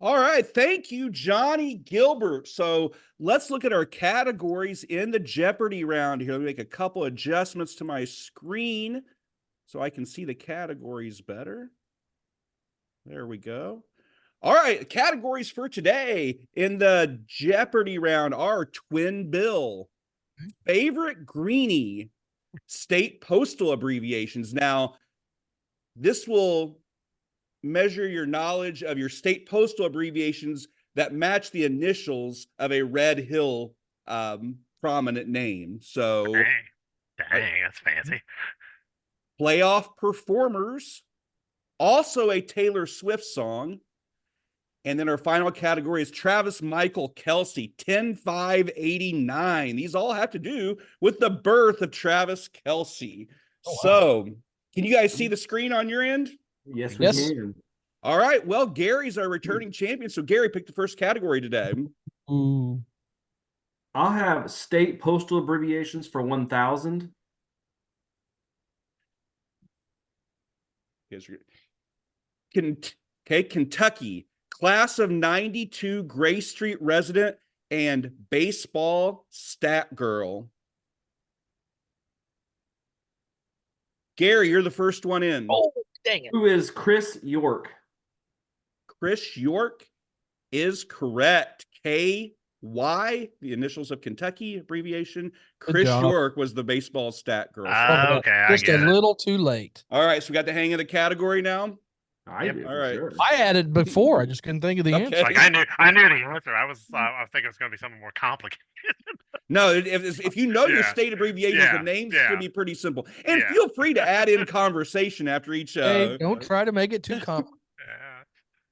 All right. Thank you, Johnny Gilbert. So let's look at our categories in the Jeopardy round here. Let me make a couple adjustments to my screen so I can see the categories better. There we go. All right. Categories for today in the Jeopardy round are Twin Bill, favorite greenie, state postal abbreviations. Now, this will measure your knowledge of your state postal abbreviations that match the initials of a Red Hill prominent name. So, Dang, that's fancy. Playoff performers, also a Taylor Swift song. And then our final category is Travis Michael Kelsey, 10-5-89. These all have to do with the birth of Travis Kelsey. Oh, wow. So, can you guys see the screen on your end? Yes, we can. All right. Well, Gary's our returning champion. So, Gary, pick the first category today. I'll have state postal abbreviations for 1,000. Okay, Kentucky, class of 92 Gray Street resident and baseball stat girl. Gary, you're the first one in. Oh, dang it. Who is Chris York? Chris York is correct. KY, the initials of Kentucky abbreviation. Chris York was the baseball stat girl. Okay, just a little too late. All right, so we got the hang of the category now. All right. Sure. I had it before. I just couldn't think of the answer. Like I knew the answer. I was thinking it was going to be something more complicated. No, if you know your state abbreviations, the names should be pretty simple. And feel free to add in conversation after each. Hey, don't try to make it too complicated.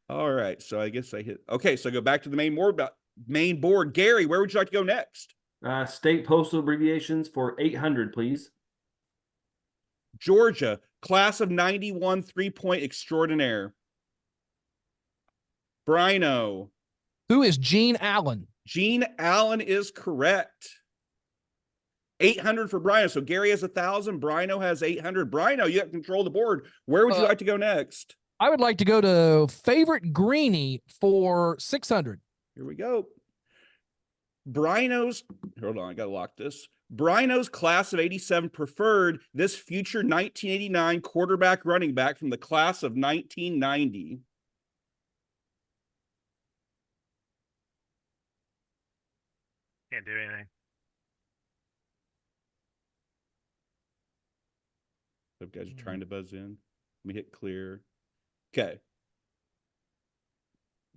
All right, so I guess I hit. Okay, so I go back to the main board. Gary, where would you like to go next? State postal abbreviations for 800, please. Georgia, class of 91 3-point extraordinaire. Bryno. Who is Gene Allen? Gene Allen is correct. 800 for Bryno. So Gary has 1,000. Bryno has 800. Bryno, you have control of the board. Where would you like to go next? I would like to go to favorite greenie for 600. Here we go. Bryno's, hold on, I got to lock this. Bryno's class of 87 preferred this future 1989 quarterback running back from the class of 1990. Can't do anything. So guys are trying to buzz in. Let me hit clear. Okay.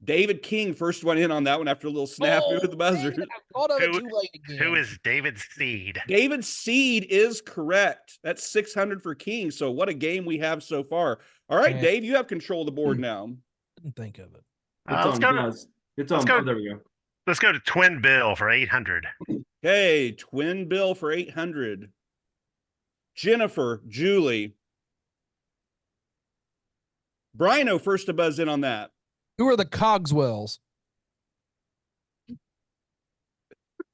David King, first one in on that one after a little snafu with the buzzer. Who is David Seed? David Seed is correct. That's 600 for King. So what a game we have so far. All right, Dave, you have control of the board now. Didn't think of it. There we go. Let's go to Twin Bill for 800. Okay, Twin Bill for 800. Jennifer, Julie. Bryno first to buzz in on that. Who are the Cogswells?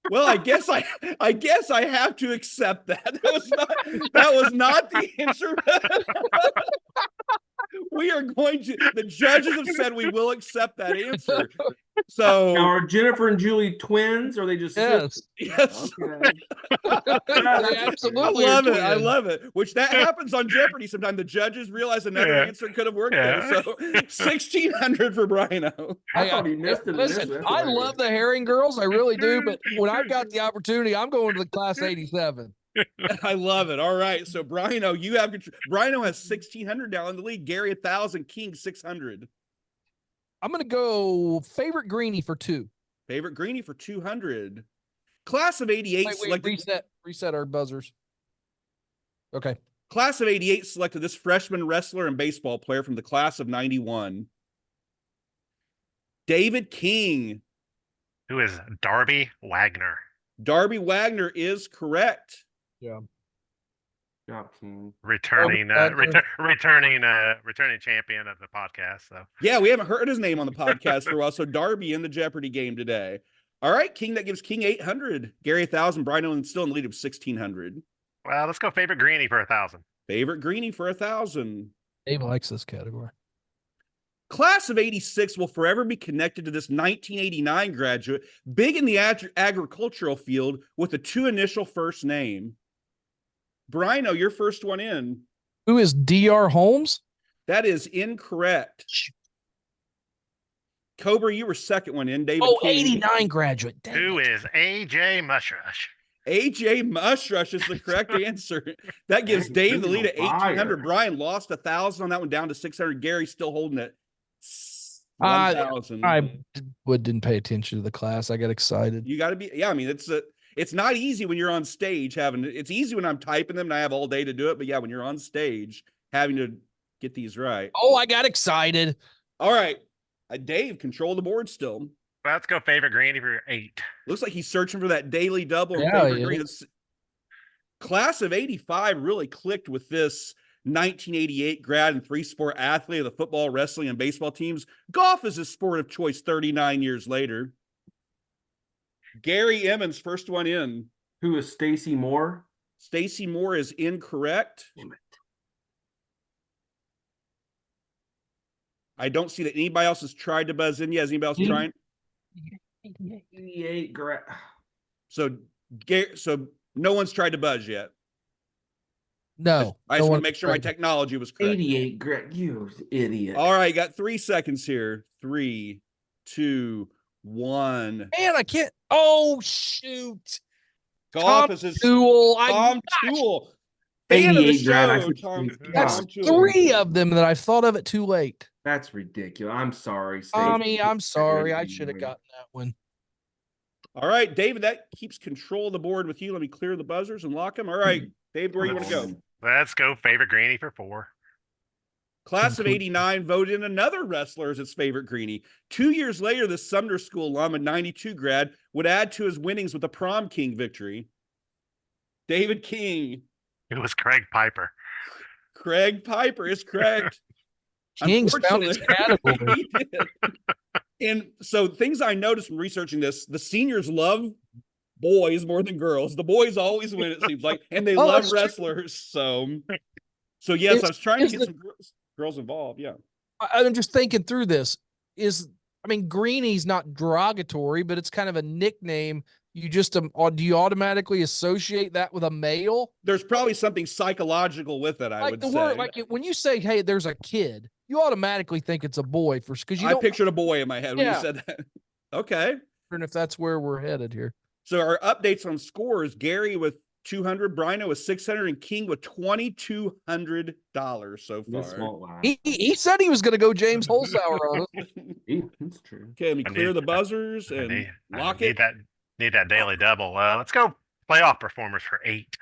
Well, I guess I have to accept that. That was not the answer. We are going to. The judges have said we will accept that answer. So now, are Jennifer and Julie twins? Or are they just yes? Okay. Absolutely. I love it. Which that happens on Jeopardy sometimes. The judges realize another answer could have worked there. So 1,600 for Bryno. I thought he missed it. Listen, I love the Herring Girls. I really do. But when I've got the opportunity, I'm going to the class 87. I love it. All right. So Bryno, you have Bryno has 1,600 now in the league. Gary 1,000. King 600. I'm going to go favorite greenie for 2. Favorite greenie for 200. Class of 88 selected. Reset our buzzers. Okay. Class of 88 selected this freshman wrestler and baseball player from the class of 91. David King. Who is Darby Wagner? Darby Wagner is correct. Yeah. Returning champion of the podcast. So yeah, we haven't heard his name on the podcast for a while. So Darby in the Jeopardy game today. All right, King, that gives King 800. Gary 1,000. Bryno still in the lead of 1,600. Well, let's go favorite greenie for 1,000. Favorite greenie for 1,000. Dave likes this category. Class of 86 will forever be connected to this 1989 graduate, big in the agricultural field with a 2 initial first name. Bryno, your first one in. Who is Dr. Holmes? That is incorrect. Cobra, you were second one in. David Oh, King. 89 graduate. Dang Who it. is AJ Mushrush? AJ Mushrush is the correct answer. That gives Dang, Dave the who's lead on at 1,800. fire? Brian lost 1,000 on that one, down to 600. Gary still holding it. I 1,000. didn't pay attention to the class. I got excited. You got to be, yeah. I mean, it's not easy when you're on stage having. It's easy when I'm typing them and I have all day to do it. But yeah, when you're on stage having to get these right. Oh, I got excited. All right, Dave, control the board still. Let's go favorite Granny for 8. Looks like he's searching for that daily double. And Yeah, favorite he green. Class of 85 really clicked with this 1988 grad and 3-sport athlete of the football, wrestling, and baseball teams. Golf is his sport of choice 39 years later. Gary Emmons, first one in. Who is Stacy Moore? Stacy Moore is incorrect. Damn it. I don't see that anybody else has tried to buzz in. Yeah, is anybody else trying? 88 grad. So no one's tried to buzz yet. No. I just want to make sure my technology was correct. 88 grad. You idiot. All right, got 3 seconds here. 3, 2, 1. Man, I can't. Oh, shoot. Golf Tom is his Tool. Tom Tool. Fan of the 88 grad. I show, should Tom, say That's Tom Tool. 3 of them that I thought of it too late. That's ridiculous. I'm sorry. Stacy. Tommy, I'm sorry. I should have gotten that one. All right, David, that keeps control of the board with you. Let me clear the buzzers and lock them. All right, David, where you want to go? Let's go favorite Granny for 4. Class of 89 voted in another wrestler as its favorite greenie. 2 years later, this Sumner School alum and 92 grad would add to his winnings with a prom king victory. David King. It was Craig Piper. Craig Piper is correct. King's found his category. He did. And so things I noticed from researching this, the seniors love boys more than girls. The boys always win, it seems like, and they love that's true. wrestlers. So yes, I was trying to get some girls involved. Yeah. I'm just thinking through this. Greenie's not derogatory, but it's kind of a nickname. You just do you automatically associate that with a male? There's probably something psychological with it, I would say. Word, when you say, "Hey, there's a kid," you automatically think it's a boy because I pictured a boy in my head when you said that. Okay. And if that's where we're headed here. So our updates on scores: Gary with 200, Bryno with 600, and King with $2,200 so This far. won't last. He said he was going to go James Holzhauer on us. That's true. Okay, let me clear the buzzers I and need, lock I it. need that daily double. Let's go playoff performers for 8.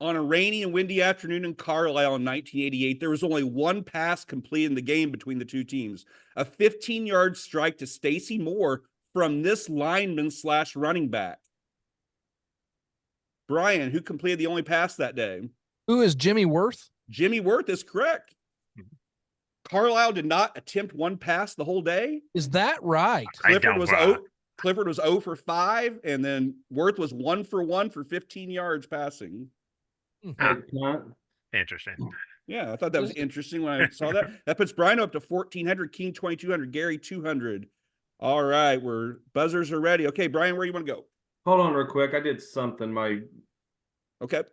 On a rainy and windy afternoon in Carlisle in 1988, there was only one pass complete in the game between the two teams. A 15-yard strike to Stacy Moore from this lineman / running back. Brian, who completed the only pass that day? Who is Jimmy Worth? Jimmy Worth is correct. Carlisle did not attempt one pass the whole day. Is that right? Clifford was 0 for 5, and then Worth was 1 for 1 for 15 yards passing. Interesting. Yeah, I thought that was interesting when I saw that. That puts Bryno up to 1,400, King 2,200, Gary 200. All right, buzzers are ready. Okay, Brian, where you want to go? Hold on real quick. I did something. Okay.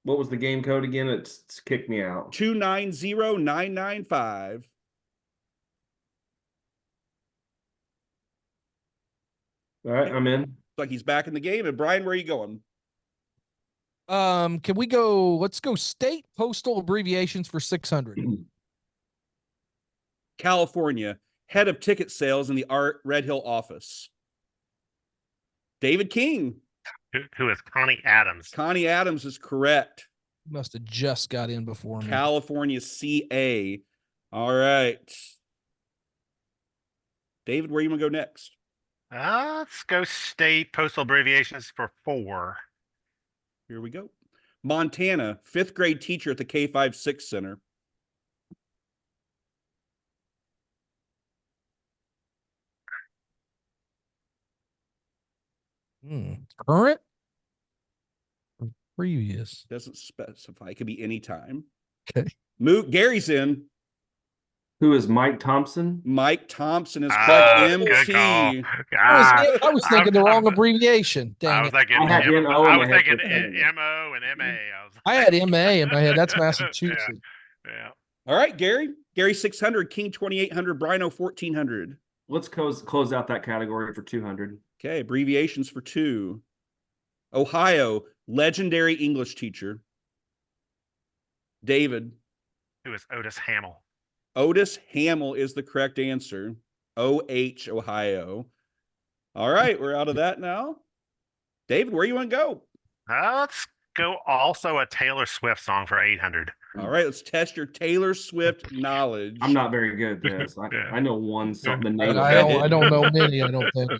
What was the game code again? It's kicked me out. 290995. All right, I'm in. Looks like he's back in the game. And Brian, where are you going? Can we go? Let's go state postal abbreviations for 600. California, head of ticket sales in the Red Hill office. David King. Who is Connie Adams? Connie Adams is correct. Must have just got in before me. California CA. All right. David, where you want to go next? Let's go state postal abbreviations for 4. Here we go. Montana, 5th grade teacher at the K-5-6 Center. Current? Previous. Doesn't specify. It could be any time. Okay. Gary's in. Who is Mike Thompson? Mike Thompson is correct. Good call. MT. I was thinking the wrong abbreviation. I Dang was it. thinking I had M- MO I in was my head thinking for a second. MO and MA. I had MA in my head. That's Massachusetts. Yeah. All right, Gary. Gary 600, King 2800, Bryno 1400. Let's close out that category for 200. Okay, abbreviations for 2. Ohio, legendary English teacher. David. Who is Otis Hamill? Otis Hamill is the correct answer. OH, Ohio. All right, we're out of that now. David, where you want to go? Let's go also a Taylor Swift song for 800. All right, let's test your Taylor Swift knowledge. I'm not very good at this. Yeah. I know one song. The name. I don't know many, I don't think.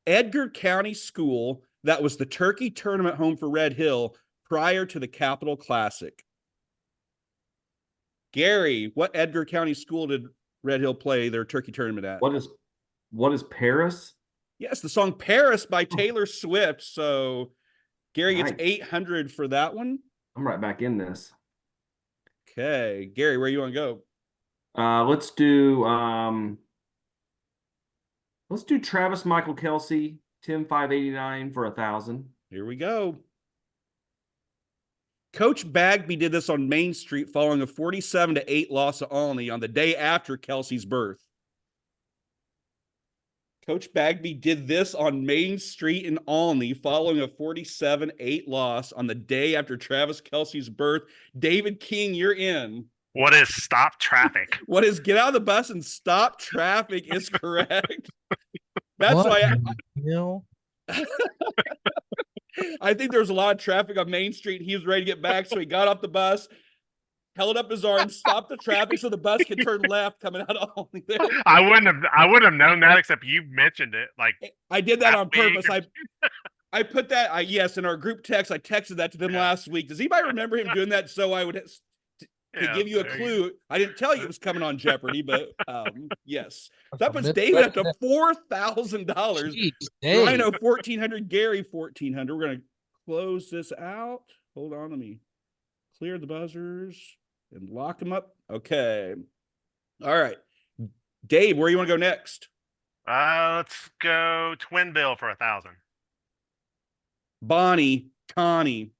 Edgar County School that was the turkey tournament home for Red Hill prior to the Capital Classic. Gary, what Edgar County School did Red Hill play their turkey tournament at? What is Paris? Yes, the song Paris by Taylor Swift. So Gary gets Nice. 800 for that one. I'm right back in this. Okay, Gary, where you want to go? Let's do Travis Michael Kelsey, Tim 589 for 1,000. Here we go. Coach Bagby did this on Main Street following a 47-8 loss to Olney on the day after Kelsey's birth. Coach Bagby did this on Main Street in Olney following a 47-8 loss on the day after Travis Kelsey's birth. David King, you're in. What is stop traffic? What is get out of the bus and stop traffic is correct. That's What why in the hell? I think there was a lot of traffic on Main Street. He was ready to get back, so he got off the bus, held up his arm, stopped the traffic so the bus could turn left coming out of Olney there. I wouldn't have known that except you mentioned it. Like I did that on last week. purpose. I put that, yes, in our group text. I texted that to them last week. Does anybody remember him doing that? So I would to give you a there clue. I didn't tell you it was coming on Jeopardy, but yes. That puts Admit David up that. to $4,000. Jeez, dang. Rhino 1,400, Gary 1,400. We're gonna close this out. Hold on, let me clear the buzzers and lock them up. Okay. All right. Dave, where you want to go next? Let's go Twin Bill for 1,000. Bonnie, Connie.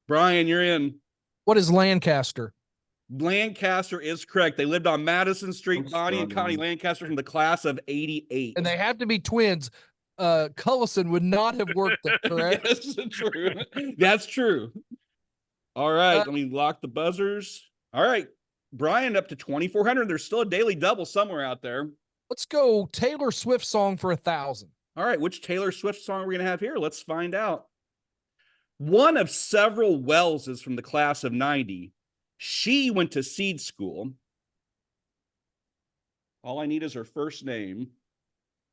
Brian, you're in. What is Lancaster? Lancaster is correct. They lived on Madison Street. I'm Bonnie and Connie struggling. Lancaster from the class of 88. And they have to be twins. Cullison would not have worked there, correct? Yes, true. That's true. All right, let me lock the buzzers. All right, Brian up to 2,400. There's still a daily double somewhere out there. Let's go Taylor Swift song for 1,000. All right, which Taylor Swift song are we going to have here? Let's find out. One of several Welleses from the class of 90. She went to seed school. All I need is her first name.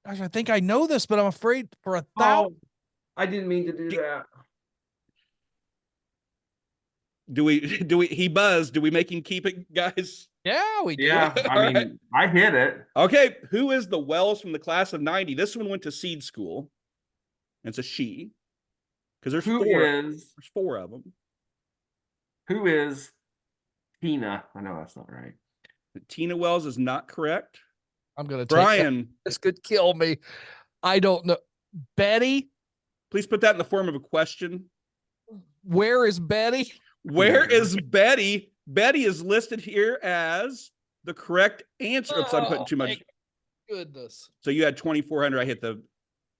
Gosh, I think I know this, but I'm afraid for 1,000. I didn't mean to do that. Do we he buzzed? Do we make him keep it, guys? Yeah, we do. Yeah, I mean, I hit it. Okay, who is the Wells from the class of 90? This one went to seed school. It's a she. Because there's there's four of them. Who is Tina? I know that's not right. Tina Wells is not correct. I'm gonna take Brian, this could kill me. I don't know. Betty? please put that in the form of a question. Where is Betty? Where is Betty? Betty is listed here as the correct answer. Oops, I'm putting too much. Thank goodness. So you had 2,400. I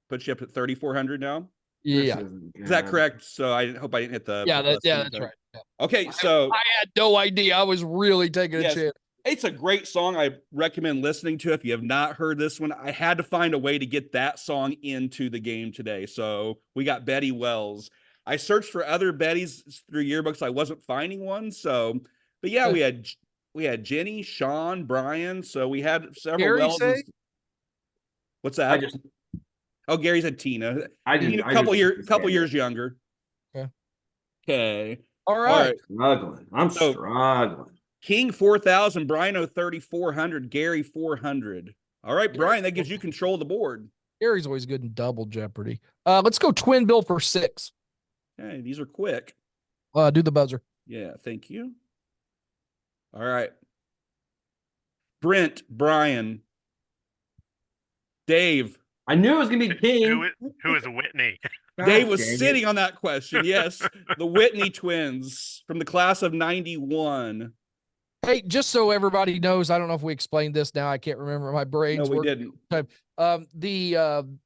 put you up at 3,400 now. Yeah. Is that correct? So I hope I didn't hit the. Yeah, plus that's anything. right. Yeah. Okay, so I had no idea. I was really taking a Yes. chance. it's a great song. I recommend listening to. If you have not heard this one, I had to find a way to get that song into the game today. So we got Betty Wells. I searched for other Bettys through yearbooks. I wasn't finding one. So, but yeah, we had Jenny, Sean, Brian. So we had several Gary Wells. say? What's that? Oh, Gary said Tina. Tina, couple years younger. Okay. Okay. All right. Struggling. I'm So- struggling. King 4,000, Bryno 3,400, Gary 400. All right, Brian, that gives you control of the board. Gary's always good in double Jeopardy. Let's go Twin Bill for 6. Okay, these are quick. Do the buzzer. Yeah, thank you. All right. Brent, Brian, Dave. I knew it was gonna be King. Who is Whitney? Dave God was dang it. sitting on that question. Yes. The Whitney twins from the class of 91. Hey, just so everybody knows, I don't know if we explained this now. I can't remember. My brain's No, we working. didn't.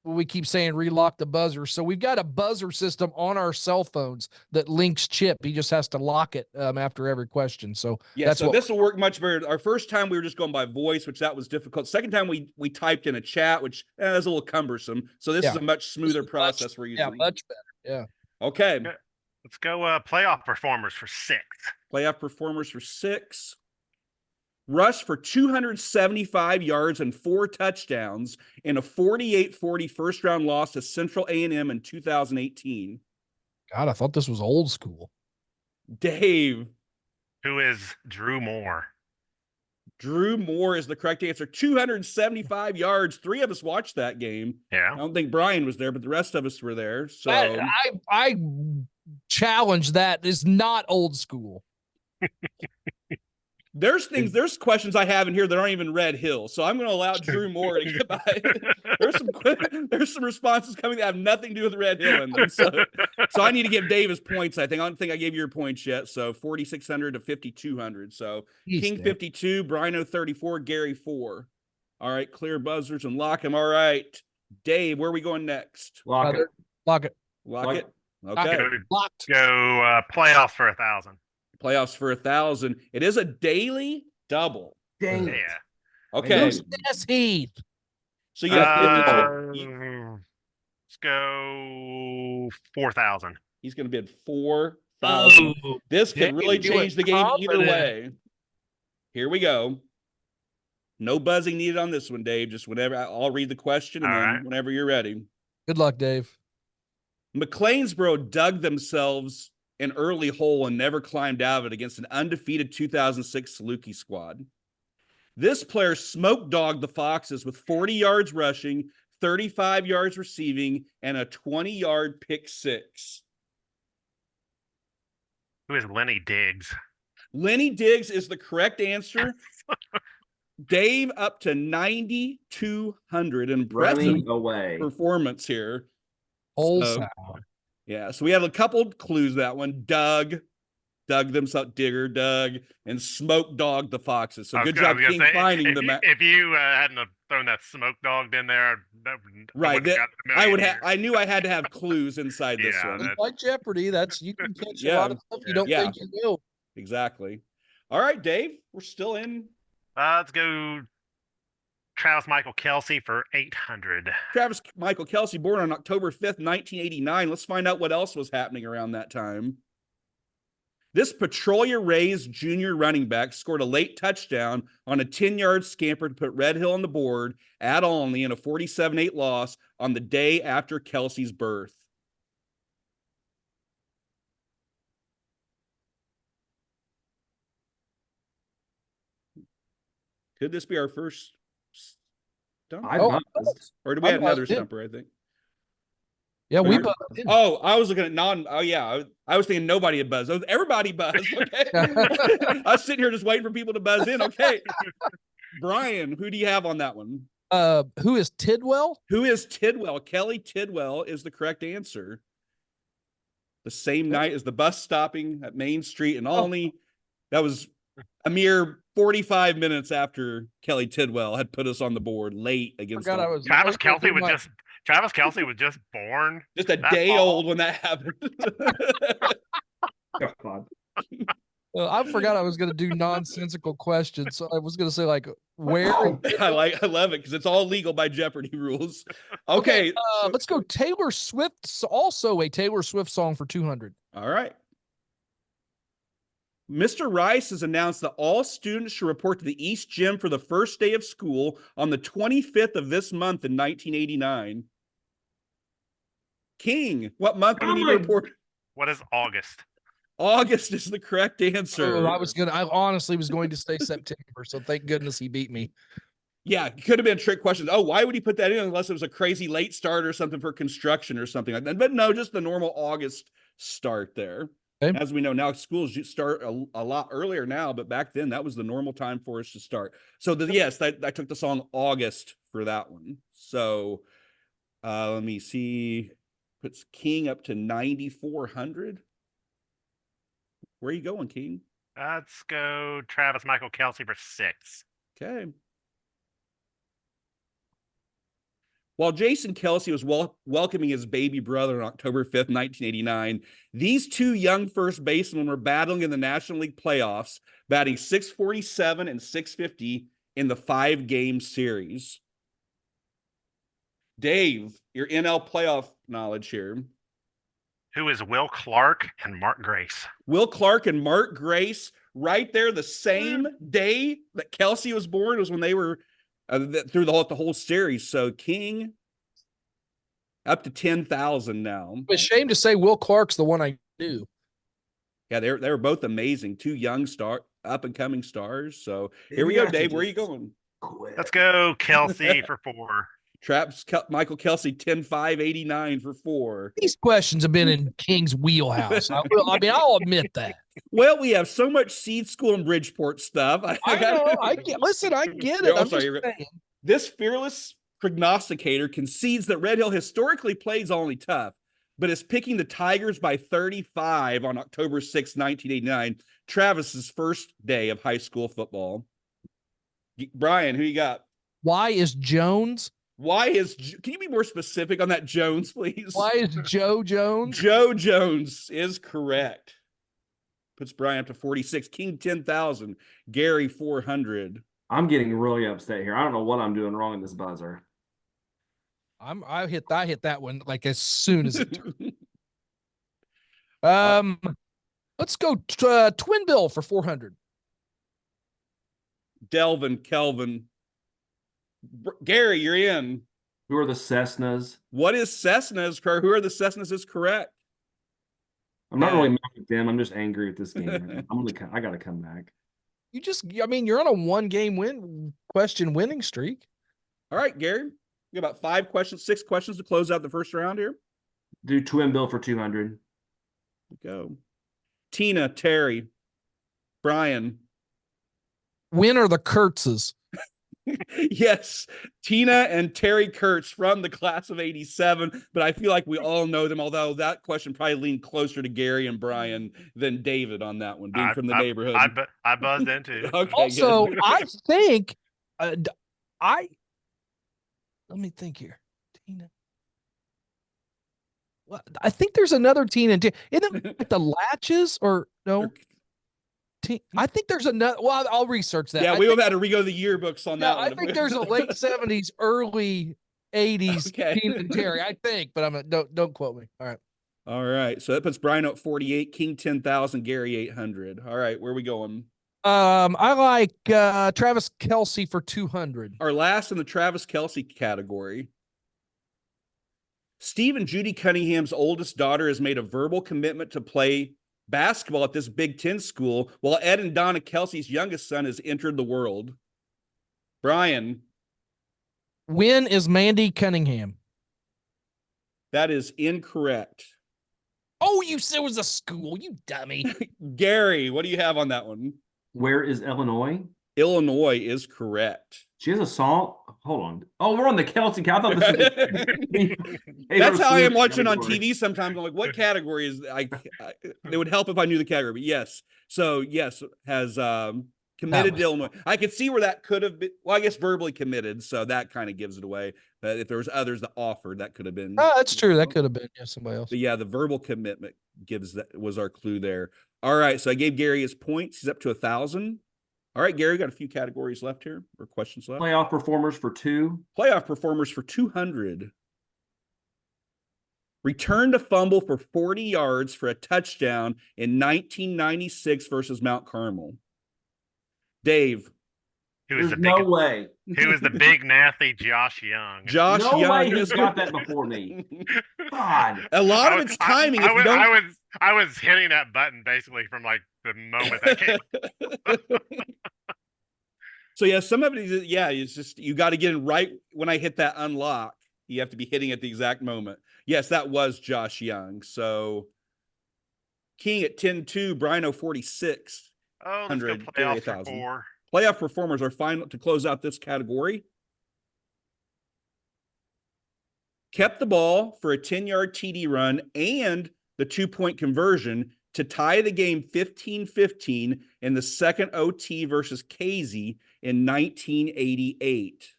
We keep saying relock the buzzer. So we've got a buzzer system on our cell phones that links Chip. He just has to lock it after every question. So Yeah, that's so what this will work much better. Our first time we were just going by voice, which that was difficult. Second time we typed in a chat, which was a little cumbersome. So this is a much smoother process we're using. Yeah, much better. Yeah. Okay. Let's go playoff performers for 6. Playoff performers for 6. Rush for 275 yards and 4 touchdowns in a 48-40 first-round loss to Central A&M in 2018. God, I thought this was old school. Dave. Who is Drew Moore? Drew Moore is the correct answer. 275 yards. 3 of us watched that game. I Yeah. don't think Brian was there, but the rest of us were there. So I challenge that is not old school. there's questions I have in here that aren't even Red Hill. So I'm going to allow Drew Moore to get by. There's some responses coming that have nothing to do with Red Hill in them. So I need to give Dave his points. I don't think I gave you your points yet. So 4,600 to 5,200. So King 52, Bryno 34, Gary 4. All right, clear buzzers and lock him. All right, Dave, where are we going next? Lock it. Lock it. Lock it. Lock Okay. it. Locked. Go playoffs for 1,000. Playoffs for 1,000. It is a daily double. Dang Yeah. it. Okay. Who's this Heath? So you have 52. Let's go 4,000. He's going to bid 4,000. This could really you change the went game either confident. way. Here we go. No buzzing needed on this one, Dave. Just whenever I'll read the question and All then right. whenever you're ready. Good luck, Dave. McLeansboro dug themselves an early hole and never climbed out of it against an undefeated 2006 Salukis squad. This player smoke dogged the Foxes with 40 yards rushing, 35 yards receiving, and a 20-yard pick six. Who is Lenny Diggs? Lenny Diggs is the correct answer. Dave up to 9,200. Impressive Running away. performance here. Old So, sound. yeah, so we have a couple clues that one. Dug themselves, Doug, and smoke dogged the Foxes. So good job, King, finding them. If you hadn't have thrown that smoke dogged in there, Right, I would have. I knew I had to have clues inside this Yeah, one. that- Like Jeopardy, you can catch a Yeah, lot of stuff you don't yeah. think you will. Exactly. All right, Dave, we're still in. Let's go Travis Michael Kelsey for 800. Travis Michael Kelsey, born on October 5th, 1989. Let's find out what else was happening around that time. This Petrolia Rays junior running back scored a late touchdown on a 10-yard scamper to put Red Hill on the board at Olney in a 47-8 loss on the day after Kelsey's birth. Could this be our first stump? I Oh, buzzed. Or do we have I another buzzed in. stumper, I think? Yeah, we Alright. buzzed. Oh, I was looking at oh yeah, I was thinking nobody had buzzed. Everybody buzzed. Okay. I was sitting here just waiting for people to buzz in. Okay. Brian, who do you have on that one? Who is Tidwell? Who is Tidwell? Kelly Tidwell is the correct answer. The same night as the bus stopping at Main Street in Olney. That was a mere 45 minutes after Kelly Tidwell had put us on the board late against Forgot I Olney. was. Travis I Kelsey do was my- just born. Just a that day fall. old when that happened. God. I forgot I was going to do nonsensical questions. So I was going to say like where. I love it because it's all legal by Jeopardy rules. Okay. Let's go. Taylor Swift's also a Taylor Swift song for 200. All right. Mr. Rice has announced that all students should report to the East Gym for the first day of school on the 25th of this month in 1989. King, what month do we need to report? What is August? August is the correct answer. Oh, I honestly was going to say September. So thank goodness he beat me. Yeah, it could have been a trick question. Oh, why would he put that in unless it was a crazy late start or something for construction or something like that? But no, just the normal August start there. Okay. As we know now, schools start a lot earlier now, but back then that was the normal time for us to start. So yes, I took the song August for that one. So let me see. Puts King up to 9,400. Where are you going, King? Let's go Travis Michael Kelsey for 6. Okay. While Jason Kelsey was welcoming his baby brother on October 5th, 1989, these two young first basemen were battling in the National League playoffs, batting .647 and .650 in the 5-game series. Dave, your NL playoff knowledge here. Who is Will Clark and Mark Grace? Will Clark and Mark Grace, right there, the same day that Kelsey was born was when they were through the whole series. So King up to 10,000 now. It's a shame to say Will Clark's the one I knew. Yeah, they were both amazing. Two young up and coming stars. So here we go, Dave. Where are you going? Let's go Kelsey for 4. Traps Michael Kelsey 10,589 for 4. These questions have been in King's wheelhouse. I'll admit that. Well, we have so much Seed School and Bridgeport stuff. I know. I get it. You're I'm sorry, just saying. This fearless prognosticator concedes that Red Hill historically plays only tough, but is picking the Tigers by 35 on October 6, 1989, Travis's first day of high school football. Brian, who you got? Why is Jones? Can you be more specific on that Jones, please? Why is Joe Jones? Joe Jones is correct. Puts Brian up to 46. King 10,000. Gary 400. I'm getting really upset here. I don't know what I'm doing wrong in this buzzer. I hit that one like as soon as it let's go Twin Bill for 400. Delvin, Kelvin. Gary, you're in. Who are the Cessnas? What is Cessnas? Who are the Cessnas is correct? I'm not really mad at them. I'm just angry at this game. I gotta come back. You're on a 1-game question winning streak. All right, Gary. You got about 6 questions to close out the first round here. Do Twin Bill for 200. Go. Tina, Terry, Brian. When are the Kurtzes? Yes, Tina and Terry Kurtz from the class of 87, but I feel like we all know them, although that question probably leaned closer to Gary and Brian than David on that one, being from the neighborhood. I buzzed into. Okay, also, good. I think let me think here. Tina. Well, I think there's another Tina. Isn't it like the Latches or no? I think there's another. Well, I'll research that. Yeah, we would have to re-go the yearbooks on that one. I think there's a late 70s, early 80s Tina and Terry. I think, but don't quote me. All right. All right. So that puts Bryno at 48, King 10,000, Gary 800. All right, where are we going? I like Travis Kelsey for 200. Our last in the Travis Kelsey category. Steve and Judy Cunningham's oldest daughter has made a verbal commitment to play basketball at this Big Ten school, while Ed and Donna Kelsey's youngest son has entered the world. Brian. When is Mandy Cunningham? That is incorrect. Oh, you said it was a school, you dummy. Gary, what do you have on that one? Where is Illinois? Illinois is correct. She has a song. Hold on. Oh, we're on the Kelsey. I thought this was. That's how I am watching on TV sometimes. I'm like, what category is it would help if I knew the category, but yes. So yes, has committed to Illinois. I could see where that could have been. Well, I guess verbally committed, so that kind of gives it away. If there was others that offered, that could have been. Oh, that's true. That could have been somebody else. But yeah, the verbal commitment was our clue there. All right, so I gave Gary his points. He's up to 1,000. All right, Gary, got a few categories left here, or questions left. Playoff performers for 2. Playoff performers for 200. Returned a fumble for 40 yards for a touchdown in 1996 versus Mount Carmel. Dave. There's no way. Who is the big nasty Josh Young? Josh no Young way he's got that before me. God. A lot of it's timing. I was hitting that button basically from like the moment that came. So yeah, some of it is, it's just you got to get in right when I hit that unlock. You have to be hitting at the exact moment. Yes, that was Josh Young. So King at 10-2, Bryno 46. Oh, let's go 100, playoffs Gary for 1,000. 4. Playoff performers are final to close out this category. Kept the ball for a 10-yard TD run and the 2-point conversion to tie the game 15-15 in the second OT versus Casey in 1988.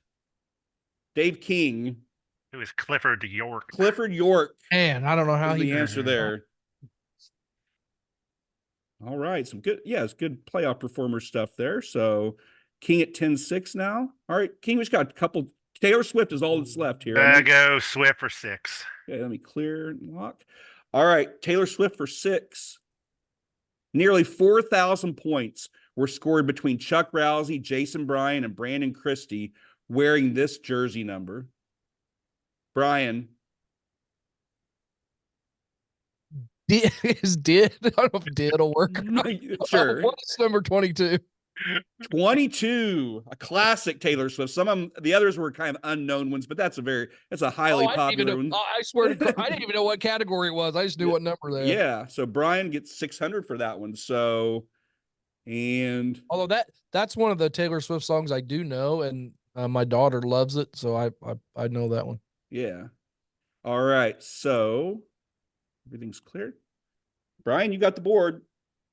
Dave King. Who is Clifford York? Clifford York Man, I don't know how is he the answer there. All right, some good, yeah, it's good playoff performer stuff there. So King at 10-6 now. All right, King, we just got a couple. Taylor Swift is all that's left here. Go Swift for 6. Okay, let me clear and lock. All right, Taylor Swift for 6. Nearly 4,000 points were scored between Chuck Rousey, Jason Bryan, and Brandon Christie wearing this jersey number. Brian. Did I don't know if did will work. Sure. What's number 22? 22, a classic Taylor Swift. Some of them, the others were kind of unknown ones, but that's a highly popular one. I swear to I didn't even know what category it was. I just knew what number there. Yeah, so Brian gets 600 for that one. So, and although that's one of the Taylor Swift songs I do know, and my daughter loves it, so I know that one. Yeah. All right, so everything's cleared. Brian, you got the board.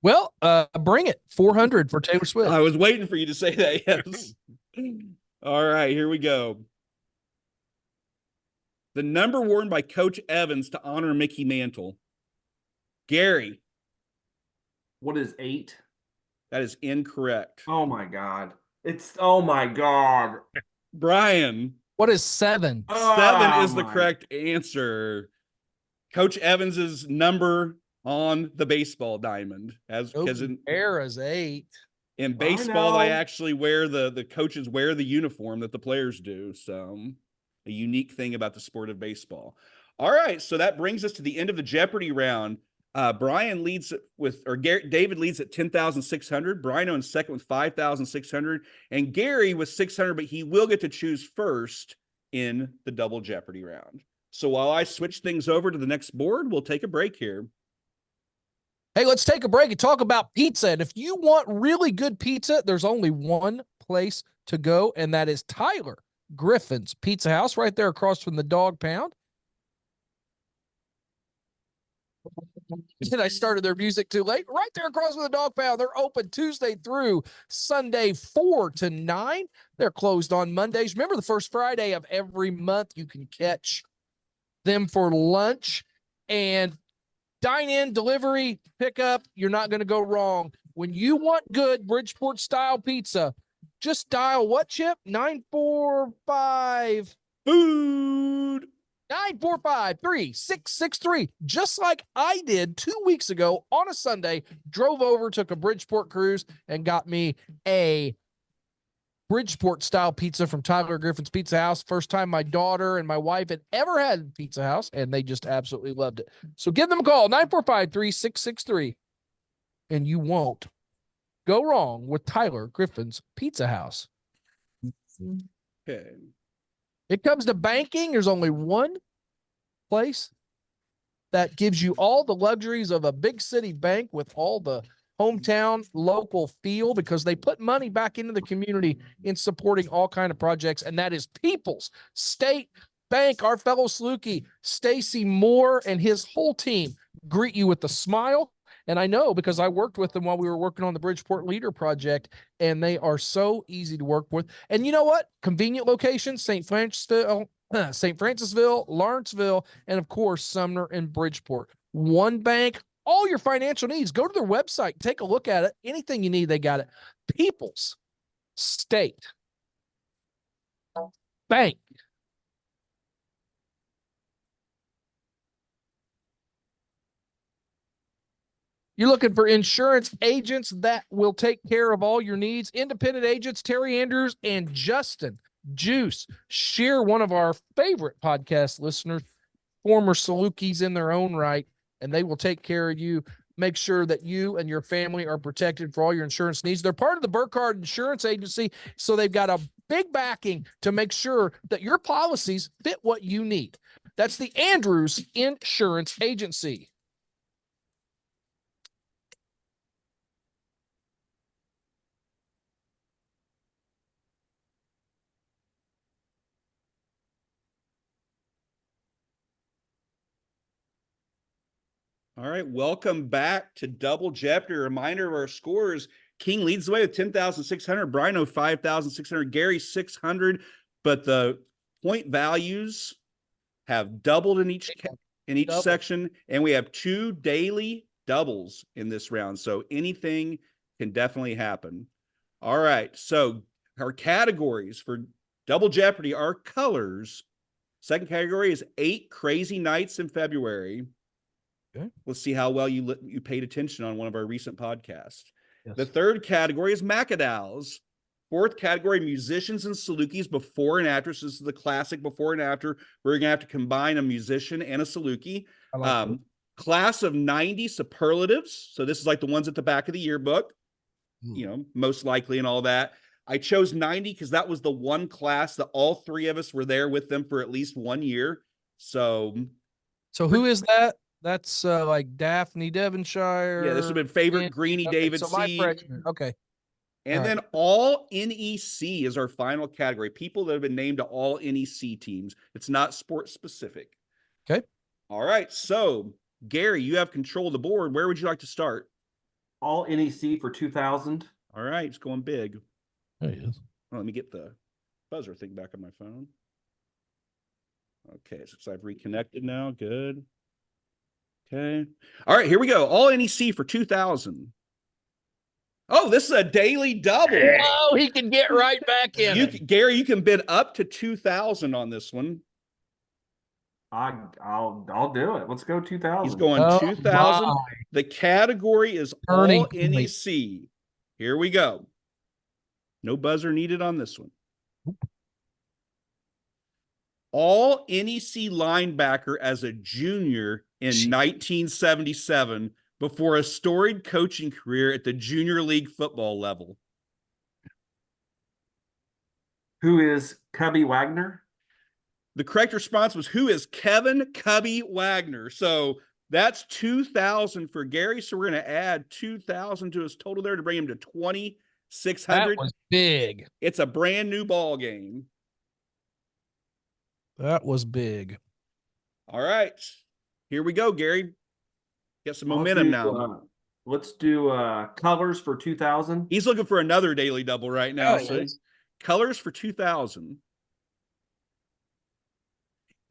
Well, bring it. 400 for Taylor Swift. I was waiting for you to say that. Yes. All right, here we go. The number worn by Coach Evans to honor Mickey Mantle. Gary. What is 8? That is incorrect. Oh my God. Oh my God. Brian. What is 7? 7 is the correct answer. Coach Evans's number on the baseball diamond, as because in era's 8. In baseball, they actually wear the coaches wear the uniform that the players do. So a unique thing about the sport of baseball. All right, so that brings us to the end of the Jeopardy round. Brian leads with, or David leads at 10,600. Bryno in second with 5,600, and Gary with 600. But he will get to choose first in the double Jeopardy round. So while I switch things over to the next board, we'll take a break here. Hey, let's take a break and talk about pizza. And if you want really good pizza, there's only one place to go, and that is Tyler Griffin's Pizza House right there across from the Dog Pound. And I started their music too late. Right there across from the Dog Pound. They're open Tuesday through Sunday, 4 to 9. They're closed on Mondays. Remember, the first Friday of every month, you can catch them for lunch. And dine-in, delivery, pickup, you're not going to go wrong. When you want good Bridgeport-style pizza, just dial what, Chip? 945 Food. 945-3663. Just like I did 2 weeks ago on a Sunday, drove over, took a Bridgeport cruise, and got me a Bridgeport-style pizza from Tyler Griffin's Pizza House. First time my daughter and my wife had ever had Pizza House, and they just absolutely loved it. So give them a call, 945-3663, and you won't go wrong with Tyler Griffin's Pizza House. Okay. It comes to banking, there's only one place that gives you all the luxuries of a big city bank with all the hometown local feel, because they put money back into the community in supporting all kind of projects, and that is People's State Bank. Our fellow Salukis, Stacy Moore, and his whole team greet you with a smile. And I know because I worked with them while we were working on the Bridgeport Leader Project, and they are so easy to work with. And you know what? Convenient locations, St. Francisville, Lawrenceville, and of course, Sumner and Bridgeport. One bank, all your financial needs. Go to their website, take a look at it. Anything you need, they got it. People's State Bank. You're looking for insurance agents that will take care of all your needs. Independent agents, Terry Andrews and Justin Juice Shear, one of our favorite podcast listeners, former Salukis in their own right, and they will take care of you. Make sure that you and your family are protected for all your insurance needs. They're part of the Burkhardt Insurance Agency, so they've got a big backing to make sure that your policies fit what you need. That's the Andrews Insurance Agency. All right, welcome back to Double Jeopardy. Reminder of our scores. King leads the way with 10,600, Bryno 5,600, Gary 600, but the point values have doubled in each Double. section, and we have 2 daily doubles in this round, so anything can definitely happen. All right, so our categories for Double Jeopardy are colors. Second category is 8 crazy nights in February. Okay. Let's see how well you paid attention on one of our recent podcasts. Yes. The third category is Macadals. Fourth category, musicians and Salukis before and after. So this is the classic before and after. We're going to have to combine a musician and a Saluki. I like that. Class of 90 superlatives. So this is like the ones at the back of the yearbook, you know, most likely and all that. I chose 90 because that was the one class that all 3 of us were there with them for at least 1 year. So who is that? That's like Daphne Devonshire. yeah, this would have been favorite and- Greenie okay, David so my C. freshman. Okay. And All then all NEC is our final category. People that have been named to all NEC teams. It's not sports specific. Okay. All right. So, Gary, you have control of the board. Where would you like to start? All NEC for 2000. All right. It's going big. There he is. Oh, let me get the buzzer thing back on my phone. Okay. So I've reconnected now. Good. Okay. All right. Here we go. All NEC for 2000. Oh, this is a daily double. Oh, he can get right back in. Gary, you can bid up to 2,000 on this one. I'll do it. Let's go 2000. He's going Oh, 2,000. my. The category is Turning all point. NEC. Here we go. No buzzer needed on this one. All NEC linebacker as a junior in Jeez. 1977 before a storied coaching career at the junior league football level. Who is Cubby Wagner? The correct response was, who is Kevin Cubby Wagner? So that's 2,000 for Gary. So we're going to add 2,000 to his total there to bring him to 2,600. That was big. It's a brand new ball game. That was big. All right. Here we go, Gary. Get some momentum now. Let's do colors for 2000. He's looking for another daily double right now. Yeah, he So is. colors for 2000.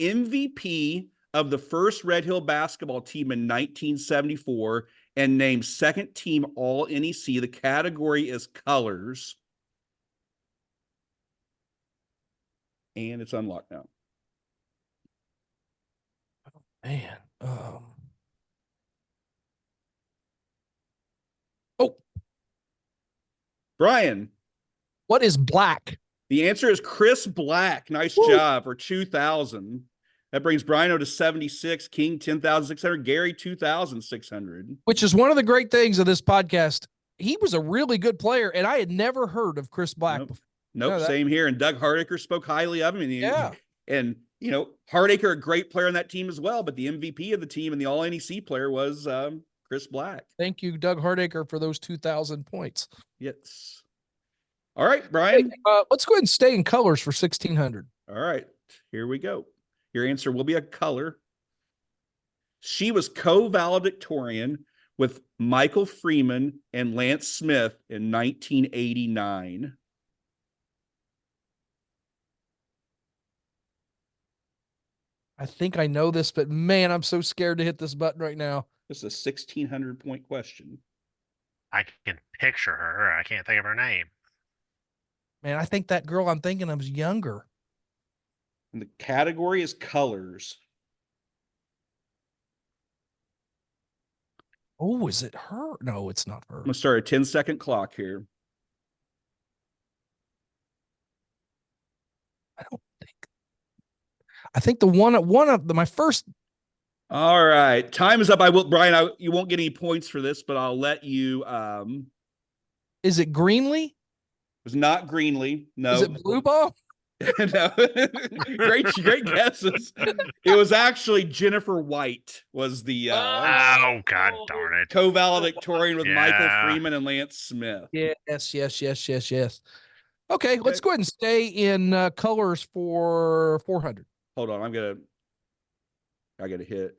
MVP of the first Red Hill basketball team in 1974 and named second team all NEC. The category is colors. And it's unlocked now. Man. Brian, What is black? the answer is Chris Black. Nice Woo. job for 2,000. That brings Bryno to 76, King 10,600, Gary 2,600. Which is one of the great things of this podcast. He was a really good player, and I had never heard of Chris Black Nope. before. Nope, No, that- same here. And Doug Hardacre spoke highly of him. And Yeah. And, you know, Hardacre, a great player on that team as well, but the MVP of the team and the all NEC player was Chris Black. Thank you, Doug Hardacre, for those 2,000 points. Yes. All right, Hey, Brian. let's go ahead and stay in colors for 1,600. All right, here we go. Your answer will be a color. She was co-valedictorian with Michael Freeman and Lance Smith in 1989. I think I know this, but man, I'm so scared to hit this button right now. This is a 1,600 point question. I can picture her. I can't think of her name. Man, I think that girl I'm thinking of is younger. And the category is colors. Oh, is it her? No, it's not her. I'm gonna start a 10-second clock here. I don't think. I think the one of my first. All right, time is up. Brian, you won't get any points for this, but I'll let you. Is it Greenlee? It was not Greenlee. No. Is it Blue Ball? No. great guesses. It was actually Jennifer White was the Oh, god darn it. co-valedictorian with Michael Yeah. Freeman and Lance Smith. Yes. Okay, let's go ahead and stay in colors for 400. Hold on, I gotta hit.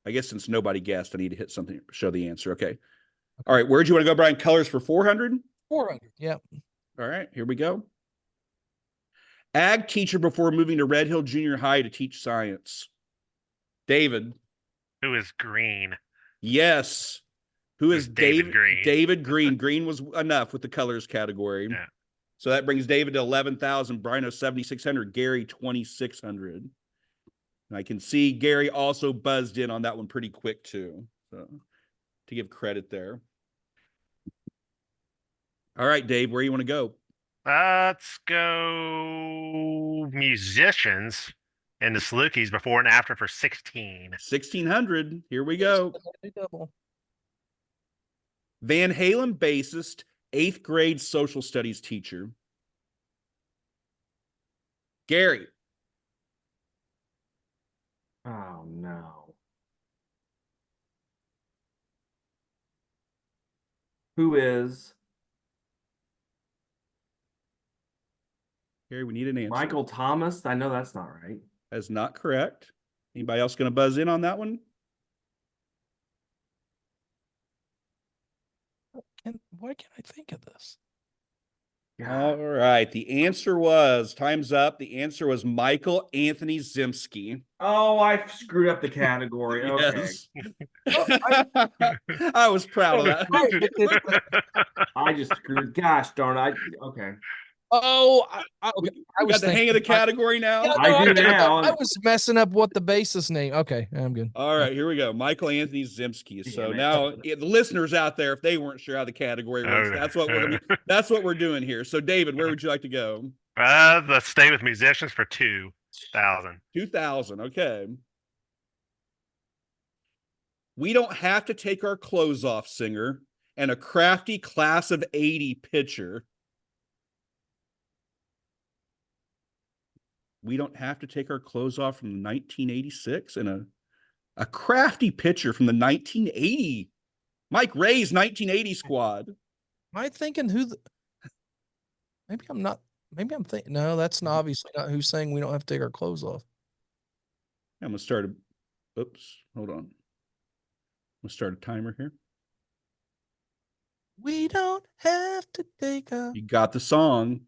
I guess since nobody guessed, I need to hit something, show the answer. Okay. All right. Where'd you want to go, Brian? Colors for 400? 400. Yep. All right. Here we go. Ag teacher before moving to Red Hill Junior High to teach science. David. Who is green? Yes. Who is Who's David Green? David Green. Green was enough with the colors category. Yeah. So that brings David to 11,000, Bryno 7,600, Gary 2,600. And I can see Gary also buzzed in on that one pretty quick too. So to give credit there. All right, Dave, where you want to go? Let's go musicians and the Salukis before and after for 16. 1,600. Here we go. Double. Van Halen bassist, 8th grade social studies teacher. Gary. Oh no. Who is Gary, we need an answer. Michael Thomas? I know that's not right. That's not correct. Anybody else going to buzz in on that one? And why can't I think of this? All right. The answer was, time's up. The answer was Michael Anthony Zimsky. Oh, I screwed up the category. Okay. Yes. I was proud of that. I just screwed. Gosh darn. Okay. Oh, I We was got the hang of the category now. Yeah, I do now. I was messing up what the bassist name. Okay, I'm good. All right, here we go. Michael Anthony Zimsky. So Damn it. now the listeners out there, if they weren't sure how the category works, that's what we're doing here. So David, where would you like to go? Let's stay with musicians for 2,000. 2,000. Okay. We don't have to take our clothes off, singer, and a crafty class of 80 pitcher. We don't have to take our clothes off from 1986 and a crafty pitcher from the 1980 Mike Ray's 1980 squad. Am I thinking maybe I'm not. Maybe I'm thinking. No, that's not obviously not who's saying we don't have to take our clothes off. I'm gonna start oops, hold on. I'm gonna start a timer here. We don't have to take a You got the song.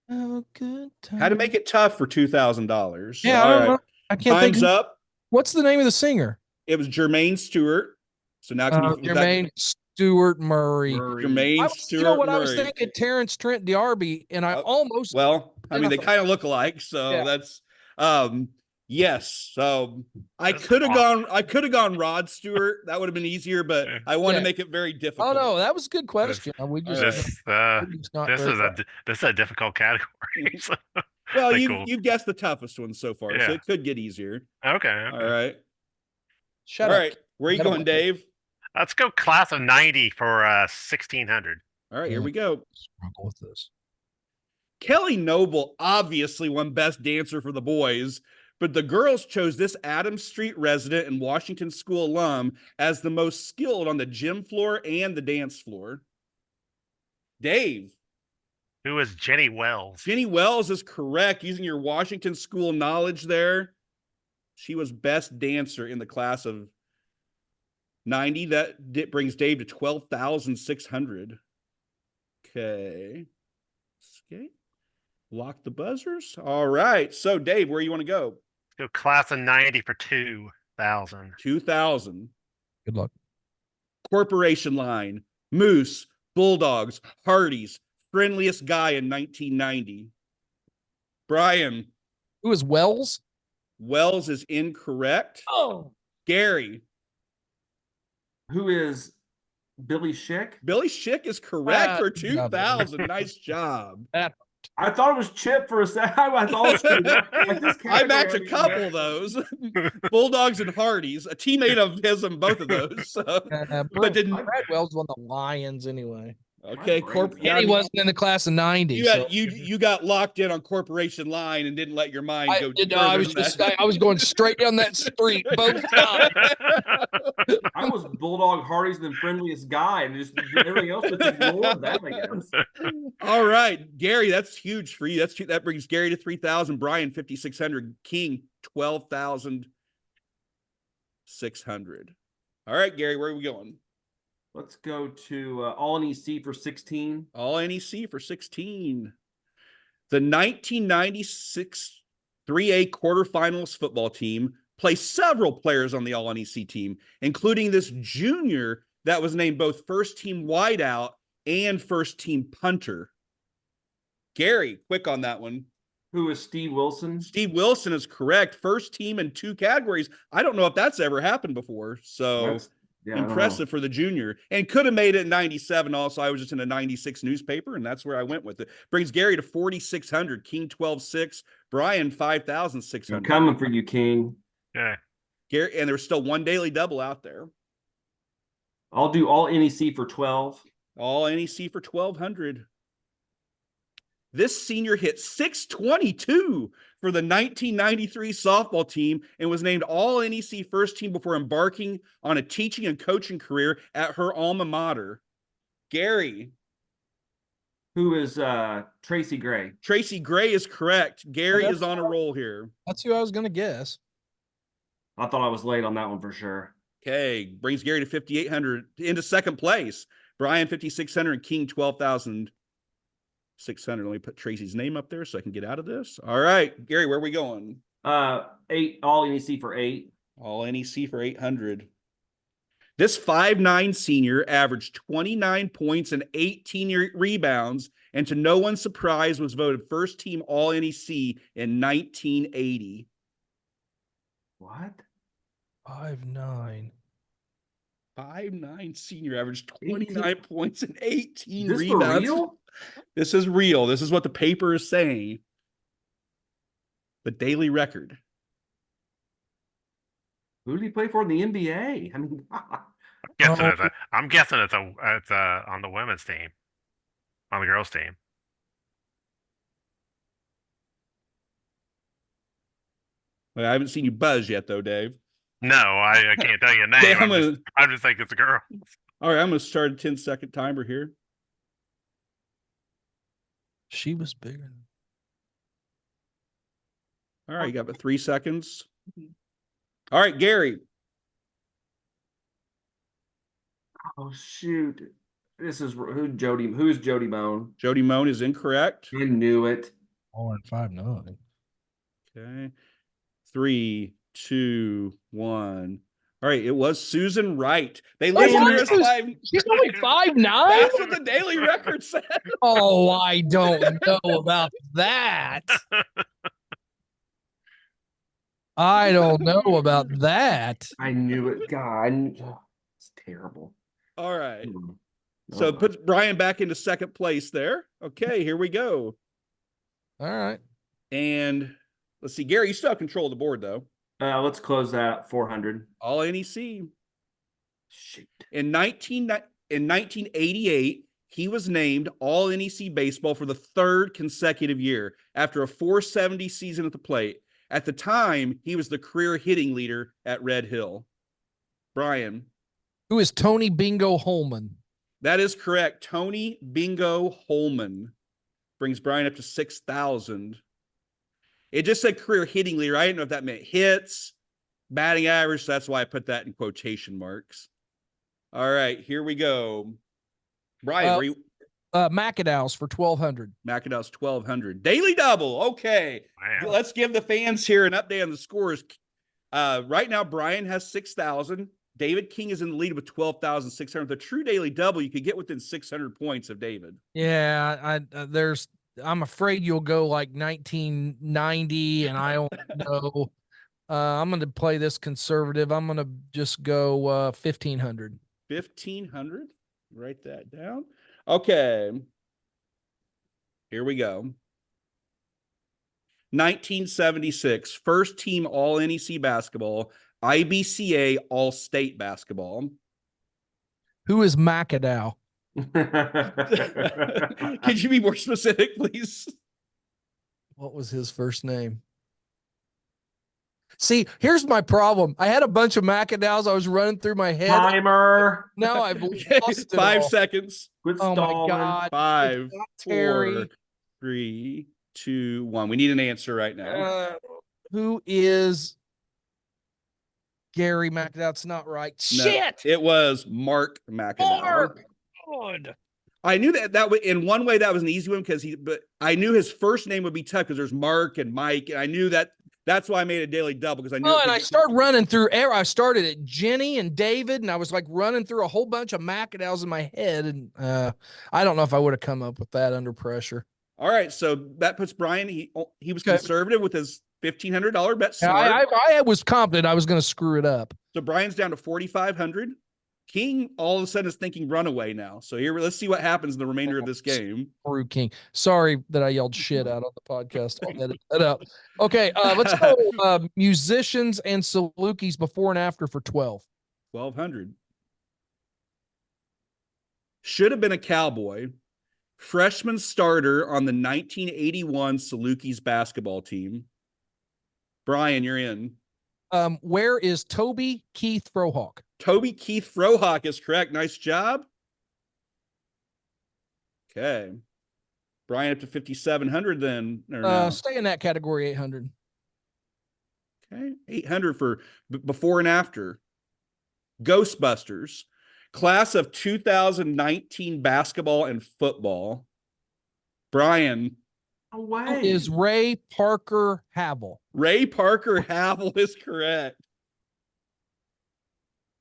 good time. How to make it tough for $2,000. Yeah, All I don't right. know. I can't Time's think. up. What's the name of the singer? It was Jermaine Stewart. So now can you Jermaine Stewart Murray. Jermaine Stewart You know what? I was Murray. thinking Terrence Trent D'Arby, and I almost. Well, I mean, they kind of look alike, so Yeah. that's yes. So I That's could have gone Rod Stewart. That would have been easier, but I want to Yeah. make it very difficult. Oh no, that was a good question. We just, This is a difficult category. So, Well, cool. you've guessed the toughest one so far, so Yeah. it could get easier. okay. All right. Shut All up. right. Where are you Shut up. going, Dave? Let's go class of 90 for 1,600. All right, here we go. Struggle with this. Kelly Noble obviously won Best Dancer for the boys, but the girls chose this Adams Street resident and Washington School alum as the most skilled on the gym floor and the dance floor. Dave. Who is Jenny Wells? Jenny Wells is correct. Using your Washington School knowledge there, she was Best Dancer in the class of 90. That brings Dave to 12,600. Okay. Lock the buzzers. All right. So, Dave, where you want to go? Let's go class of 90 for 2,000. 2,000. Good luck. Corporation line. Moose, Bulldogs, Hardee's, friendliest guy in 1990. Brian. Who is Wells? Wells is incorrect. Oh. Gary. Who is Billy Schick? Billy Schick is correct for good job, 2,000. Nice job. I thought it was Chip for a second. I thought it was like this I match a category- couple of those. Bulldogs and Hardee's. A teammate of his in both of those. So. But didn't Brad Wells won the Lions anyway. Okay, Yeah, And he wasn't in the class of 90. You got locked in on Corporation Line and didn't let your mind go. I was just I was going straight down that street both times. I was Bulldog Hardy's the friendliest guy, and just everything else was ignored that, I guess. All right, Gary, that's huge for you. That brings Gary to 3,000. Brian 5,600. King 12,000. 600. All right, Gary, where are we going? Let's go to All NEC for 16. All NEC for 16. The 1996 3A quarterfinals football team placed several players on the All NEC team, including this junior that was named both first team wideout and first team punter. Gary, quick on that one. Who is Steve Wilson? Steve Wilson is correct. First team in 2 categories. I don't know if that's ever happened before. So Yeah, I don't know. impressive for the junior, and could have made it in 97. Also, I was just in a 96 newspaper, and that's where I went with it. Brings Gary to 4,600. King 12,600. Brian I'm 5,600. coming for you, King. Yeah. Gary, and there's still one daily double out there. I'll do All NEC for 12. All NEC for 1,200. This senior hit 622 for the 1993 softball team and was named All NEC first team before embarking on a teaching and coaching career at her alma mater. Gary. Who is Tracy Gray? Tracy Gray is correct. Gary that's is on a roll here. That's who I was going to guess. I thought I was late on that one for sure. Okay, brings Gary to 5,800 into second place. Brian 5,600 and King 12,600. Let me put Tracy's name up there so I can get out of this. All right, Gary, where are we going? 8 All NEC for 8. All NEC for 800. This 5'9" senior averaged 29 points and 18 rebounds, and to no one's surprise was voted first team All NEC in 1980. What? 5'9". 5'9" senior averaged 29 points and 18 Is this for rebounds. real? This is real. This is what the paper is saying. The daily record. Who did he play for in the NBA? I mean, I'm guessing it's on the women's team, on the girls' team. Well, I haven't seen you buzz yet, though, Dave. No, I can't tell you a name. Dave, I'm just thinking it's a girl. All right, I'm going to start a 10-second timer here. She was bigger. All right, you got about 3 seconds. All right, Gary. oh shoot! This is who's Jody Moan? Jody Moan is incorrect. I knew it. More than 5'9". Okay. 3, 2, 1. All right, it was Susan Wright. They What? listed her as 5. She's only 5'9". That's what the daily record said. Oh, I don't know about that. I don't know about that. I knew it. God, it's terrible. All right. Hmm. So Oh, it puts Brian back into second place there. Okay, here we go. All right. And let's see, Gary, you still have control of the board, though. let's close that at 400. All NEC. Shoot. In 1988, he was named All NEC Baseball for the 3rd consecutive year after a 470 season at the plate. At the time, he was the career hitting leader at Red Hill. Brian. Who is Tony Bingo Holman? That is correct. Tony Bingo Holman brings Brian up to 6,000. It just said career hitting leader. I didn't know if that meant hits, batting average. So that's why I put that in quotation marks. All right, here we go. Brian, McAdow's for 1,200. McAdow's 1,200. Daily double. Okay. Man. Let's give the fans here an update on the scores. Right now, Brian has 6,000. David King is in the lead with 12,600. The true daily double, you could get within 600 points of David. Yeah, I'm afraid you'll go like 1990, and I don't know. I'm going to play this conservative. I'm going to just go 1,500. 1,500. Write that down. Okay. Here we go. 1976, first team All NEC basketball, IBCA All State basketball. Who is McAdow? Could you be more specific, please? What was his first name? See, here's my problem. I had a bunch of McAdows I was running through my head. Timer. Now I've Okay, lost it 5 all. seconds. Quit Oh my stalling. God. 5, It's not 4, Terry. 3, 2, 1. We need an answer right now. Who is Gary Mac. That's not right. No, Shit. it was Mark McAdow. Mark. God. I knew that in one way that was an easy one but I knew his first name would be tough because there's Mark and Mike, and I knew that's why I made a daily double because I knew. Oh, and I started running through air. I started at Jenny and David, and I was like running through a whole bunch of McAdows in my head, and I don't know if I would have come up with that under pressure. All right, so that puts Brian. He was Okay. conservative with his $1,500 bet. Yeah, Smart. I was confident I was going to screw it up. So Brian's down to 4,500. King all of a sudden is thinking runaway now. So here, let's see what happens in the remainder of this game. Screw King. Sorry that I yelled shit out on the podcast. I'll edit that out. Okay, let's go musicians and Salukis before and after for 12. 1,200. Should have been a cowboy. Freshman starter on the 1981 Salukis basketball team. Brian, you're in. Where is Toby Keith Frohawk? Toby Keith Frohawk is correct. Nice job. Okay. Brian up to 5,700 then. Or no? Stay in that category, 800. Okay. 800 for before and after. Ghostbusters. Class of 2019 basketball and football. Brian. No way. Who is Ray Parker Havel? Ray Parker Havel is correct.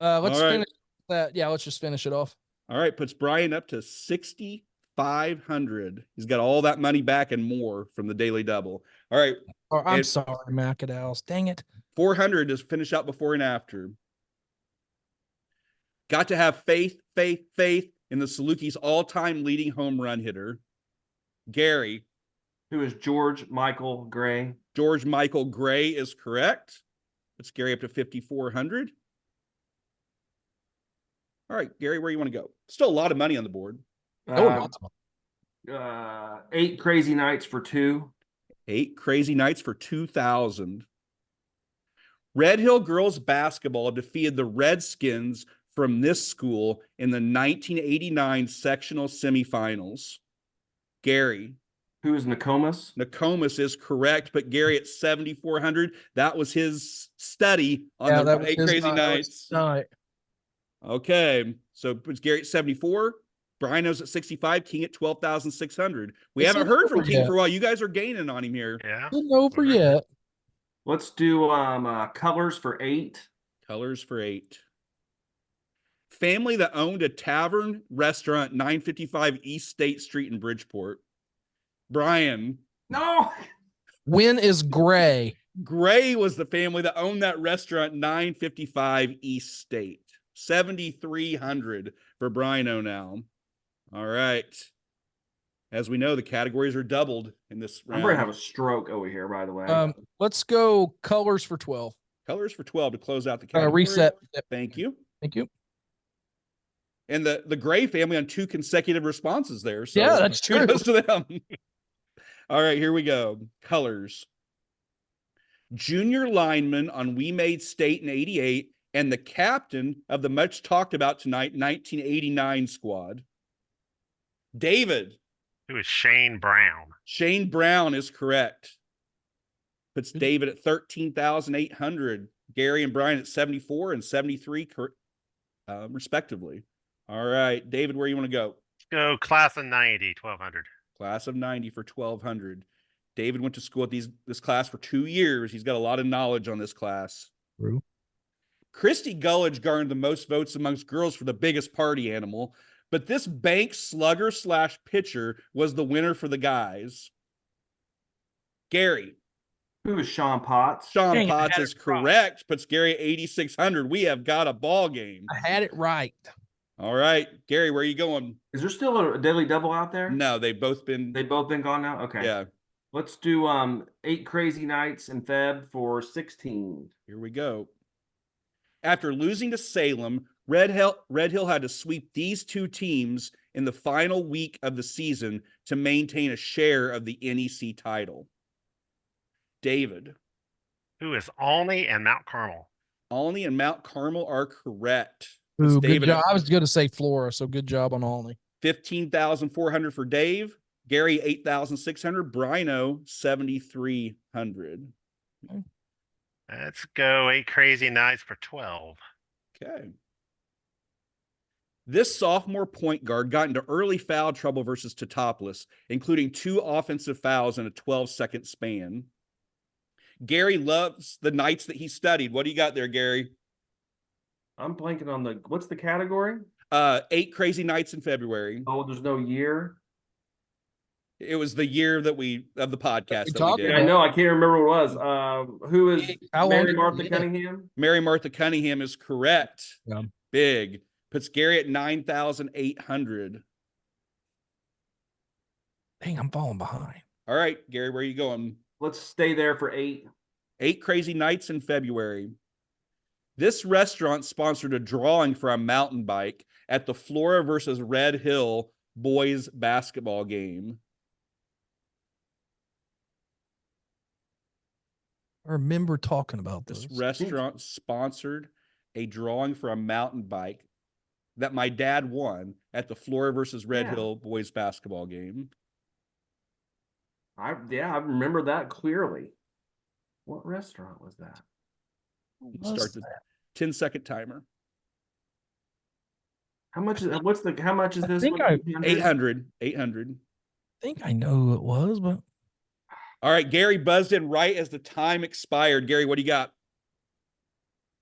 Let's All right. finish that. Yeah, let's just finish it off. All right, puts Brian up to 6,500. He's got all that money back and more from the daily double. All right, Oh, I'm And- sorry, McAdows. Dang it. 400 to finish out before and after. Got to have faith in the Salukis' all-time leading home run hitter, Gary. Who is George Michael Gray? George Michael Gray is correct. Puts Gary up to 5,400. All right, Gary, where you want to go? Still a lot of money on the board. Oh, 8 crazy nights for 2. 8 crazy nights for 2,000. Red Hill girls basketball defeated the Redskins from this school in the 1989 sectional semifinals. Gary. Who is Nokomis? Nokomis is correct, but Gary at 7,400. That was his study on yeah, the that was 8 his crazy night. nights. Night. Okay, so it's Gary at 74. Bryno's at 65. King at 12,600. We It's haven't not heard from over King yet. for a while. You guys are gaining on him here. Yeah. Isn't over yet. Let's do colors for 8. Colors for 8. Family that owned a tavern restaurant 955 East State Street in Bridgeport. Brian. No. When is Gray? Gray was the family that owned that restaurant 955 East State. 7,300 for Bryno now. All right. As we know, the categories are doubled in this round. I'm going to have a stroke over here, by the way. Let's go colors for 12. Colors for 12 to close out the category. Reset. Yep. Thank you. Thank you. And the Gray family on 2 consecutive responses there. So Yeah, that's true. kudos to them. All right, here we go. Colors. Junior lineman on We Made State in 88 and the captain of the much talked about tonight 1989 squad. David. Who is Shane Brown? Shane Brown is correct. Puts David at 13,800. Gary and Brian at 74 and 73 respectively. All right, David, where you want to go? Go class of 90, 1,200. Class of 90 for 1,200. David went to school at this class for 2 years. He's got a lot of knowledge on this class. True. Christy Gullidge garnered the most votes amongst girls for the biggest party animal, but this bank slugger / pitcher was the winner for the guys. Gary. Who is Sean Potts? Sean Dang it, I Potts had is it right. correct. Puts Gary at 8,600. We have got a ball game. I had it right. All right, Gary, where are you going? Is there still a daily double out there? No, they've both been. They've both been gone now? Okay. Yeah, Let's do 8 crazy nights in Feb for 16. here we go. After losing to Salem, Red Hill had to sweep these 2 teams in the final week of the season to maintain a share of the NEC title. David. Who is Alney and Mount Carmel? Alney and Mount Carmel are correct. It's Ooh, good David job. at I was going to say Flora, so good job on Olney. 15,400 for Dave. Gary 8,600. Bryno 7,300. Okay. Let's go 8 Crazy Nights for 12. Okay. This sophomore point guard got into early foul trouble versus Totopoulos, including 2 offensive fouls in a 12-second span. Gary loves the nights that he studied. What do you got there, Gary? I'm blanking on what's the category? 8 Crazy Nights in February. Oh, there's no year. It was the year of the podcast we that we talked did. Yeah, I know. I can't remember what it was. Who is How long Mary did Martha you- Cunningham? Mary Martha Cunningham is correct. Yeah. Big. Puts Gary at 9,800. Dang, I'm falling behind. All right, Gary, where are you going? Let's stay there for 8. 8 Crazy Nights in February. This restaurant sponsored a drawing for a mountain bike at the Flora versus Red Hill boys basketball game. I remember talking about This this. restaurant sponsored a drawing for a mountain bike that my dad won at the Flora versus Red Yeah. Hill boys basketball game. I remember that clearly. What restaurant was that? Start the 10-second timer. How much is this think one? 800. 800. I think I know who it was, but All right, Gary buzzed in right as the time expired. Gary, what do you got?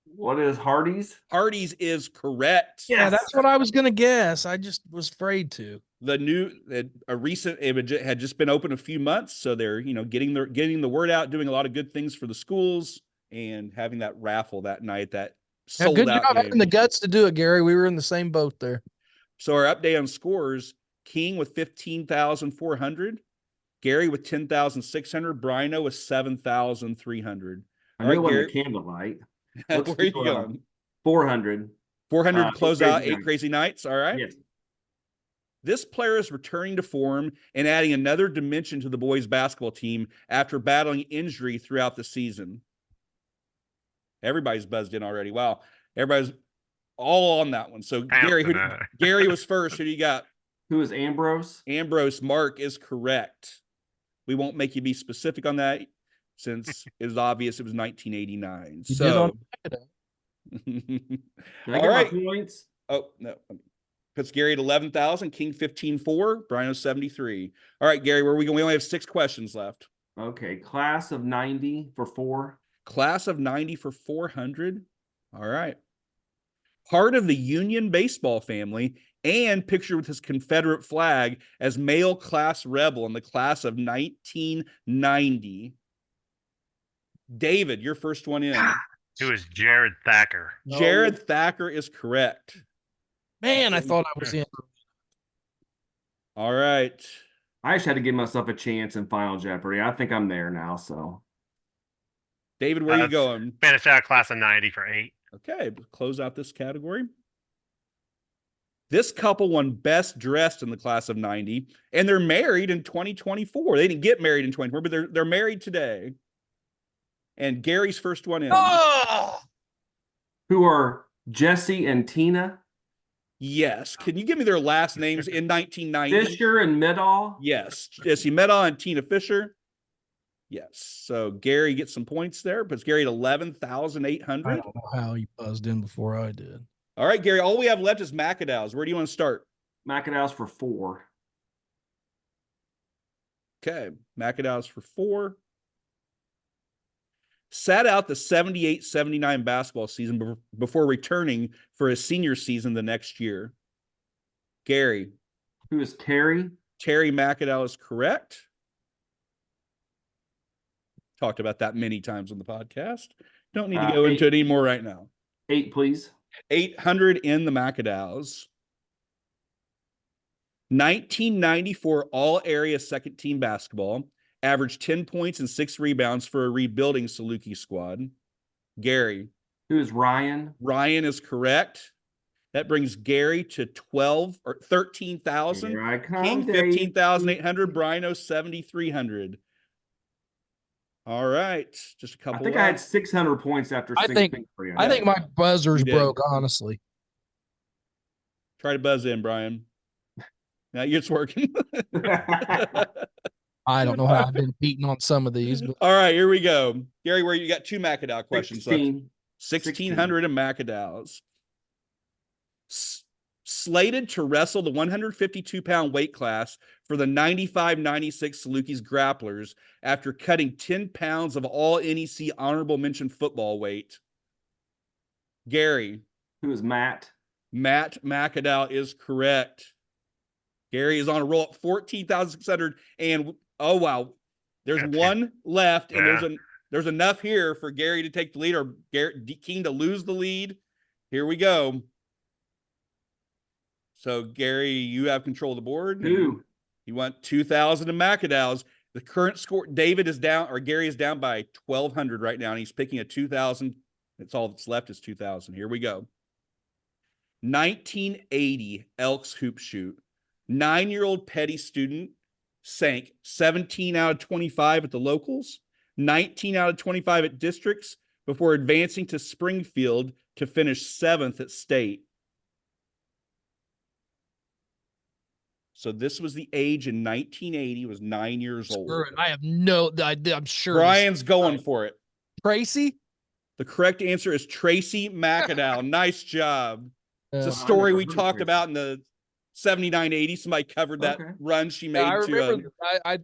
What is Hardee's? Hardee's is correct. Yeah. yeah, that's what I was gonna guess. I just was afraid to. A recent it had just been open a few months, so they're getting the word out, doing a lot of good things for the schools, and having that raffle that night that Yeah, sold good out job game. having the guts to do it, Gary. We were in the same boat there. So our update on scores: King with 15,400, Gary with 10,600, Bryno with 7,300. I All knew right, it wasn't Gary. a candlelight. Where Let's are you do, going? 400. 400 close out Crazy 8 Nights. Crazy Nights. All right. Yes. This player is returning to form and adding another dimension to the boys basketball team after battling injury throughout the season. Everybody's buzzed in already. Wow. Everybody's all on that one. So Gary, Gary was first. Who do you got? Who is Ambrose? Ambrose Mark is correct. We won't make you be specific on that since it was obvious it was 1989. You did So on Did I All get right. my points? Oh, no. Puts Gary at 11,000, King 15,400, Bryno 73. All right, Gary, where are we going? We only have 6 questions left. Okay. Class of 90 for 4. Class of 90 for 400. All right. Part of the Union baseball family and pictured with his Confederate flag as male class rebel in the class of 1990. David, your first one in. Who is Jared Thacker? Jared Thacker is correct. Man, I thought I was in. All right. I just had to give myself a chance in Final Jeopardy. I think I'm there now. So David, where are you Let's going? Finish out class of 90 for 8. Okay, close out this category. This couple won Best Dressed in the class of 90, and they're married in 2024. They didn't get married in 2024, but they're married today. And Gary's first one in. Oh! who are Jesse and Tina? Yes. Can you give me their last names in 1990? Fisher and Medall? Yes. Jesse Medall and Tina Fisher. Yes. So Gary gets some points there, but it's Gary at I 11,800. don't know how you buzzed in before I did. All right, Gary, all we have left is Macadow's. Where do you want to start? McAdow's for 4. Okay. Macadow's for 4. Sat out the 78-79 basketball season before returning for his senior season the next year. Gary. Who is Terry? Terry McAdow is correct. Talked about that many times on the podcast. Don't need to go into it anymore right now. 8, please. 800 in the McAdows. 1994 all-area second team basketball. Averaged 10 points and 6 rebounds for a rebuilding Salukis squad. Gary. Who is Ryan? Ryan is correct. That brings Gary to 13,000. Here I come, King Dave. 15,800. Bryno 7,300. All right, just a couple. I think I had 600 points after I think my buzzer's You did. broke, honestly. Try to buzz in, Brian. Now it's working. I don't know how I've been beating on some of these, but All right, here we go. Gary, where you got 2 Macadow questions left. 16. 1,600 in Macadows. Slated to wrestle the 152-pound weight class for the 95-96 Salukis grapplers after cutting 10 pounds of all NEC honorable mention football weight. Gary. Who is Matt? Matt McAdow is correct. Gary is on a roll at 14,600. And oh, wow. There's Gotcha. one left, and Yeah. there's enough here for Gary to take the lead or King to lose the lead. Here we go. So, Gary, you have control of the board. Who? You want 2,000 in Macadows. The current score, David is down, or Gary is down by 1,200 right now, and he's picking a 2,000. That's all that's left is 2,000. Here we go. 1980 Elks Hoop Shoot. 9-year-old Petty student sank 17 out of 25 at the locals, 19 out of 25 at districts before advancing to Springfield to finish 7th at state. So this was the age in 1980, was 9 years old. I have no, I'm sure. Brian's going for it. Tracy? The correct answer is Tracy McAdow. Nice job. It's a Uh, story never we heard of talked Tracy. about in the 79-80. Somebody covered that Okay. run she made I to remember. I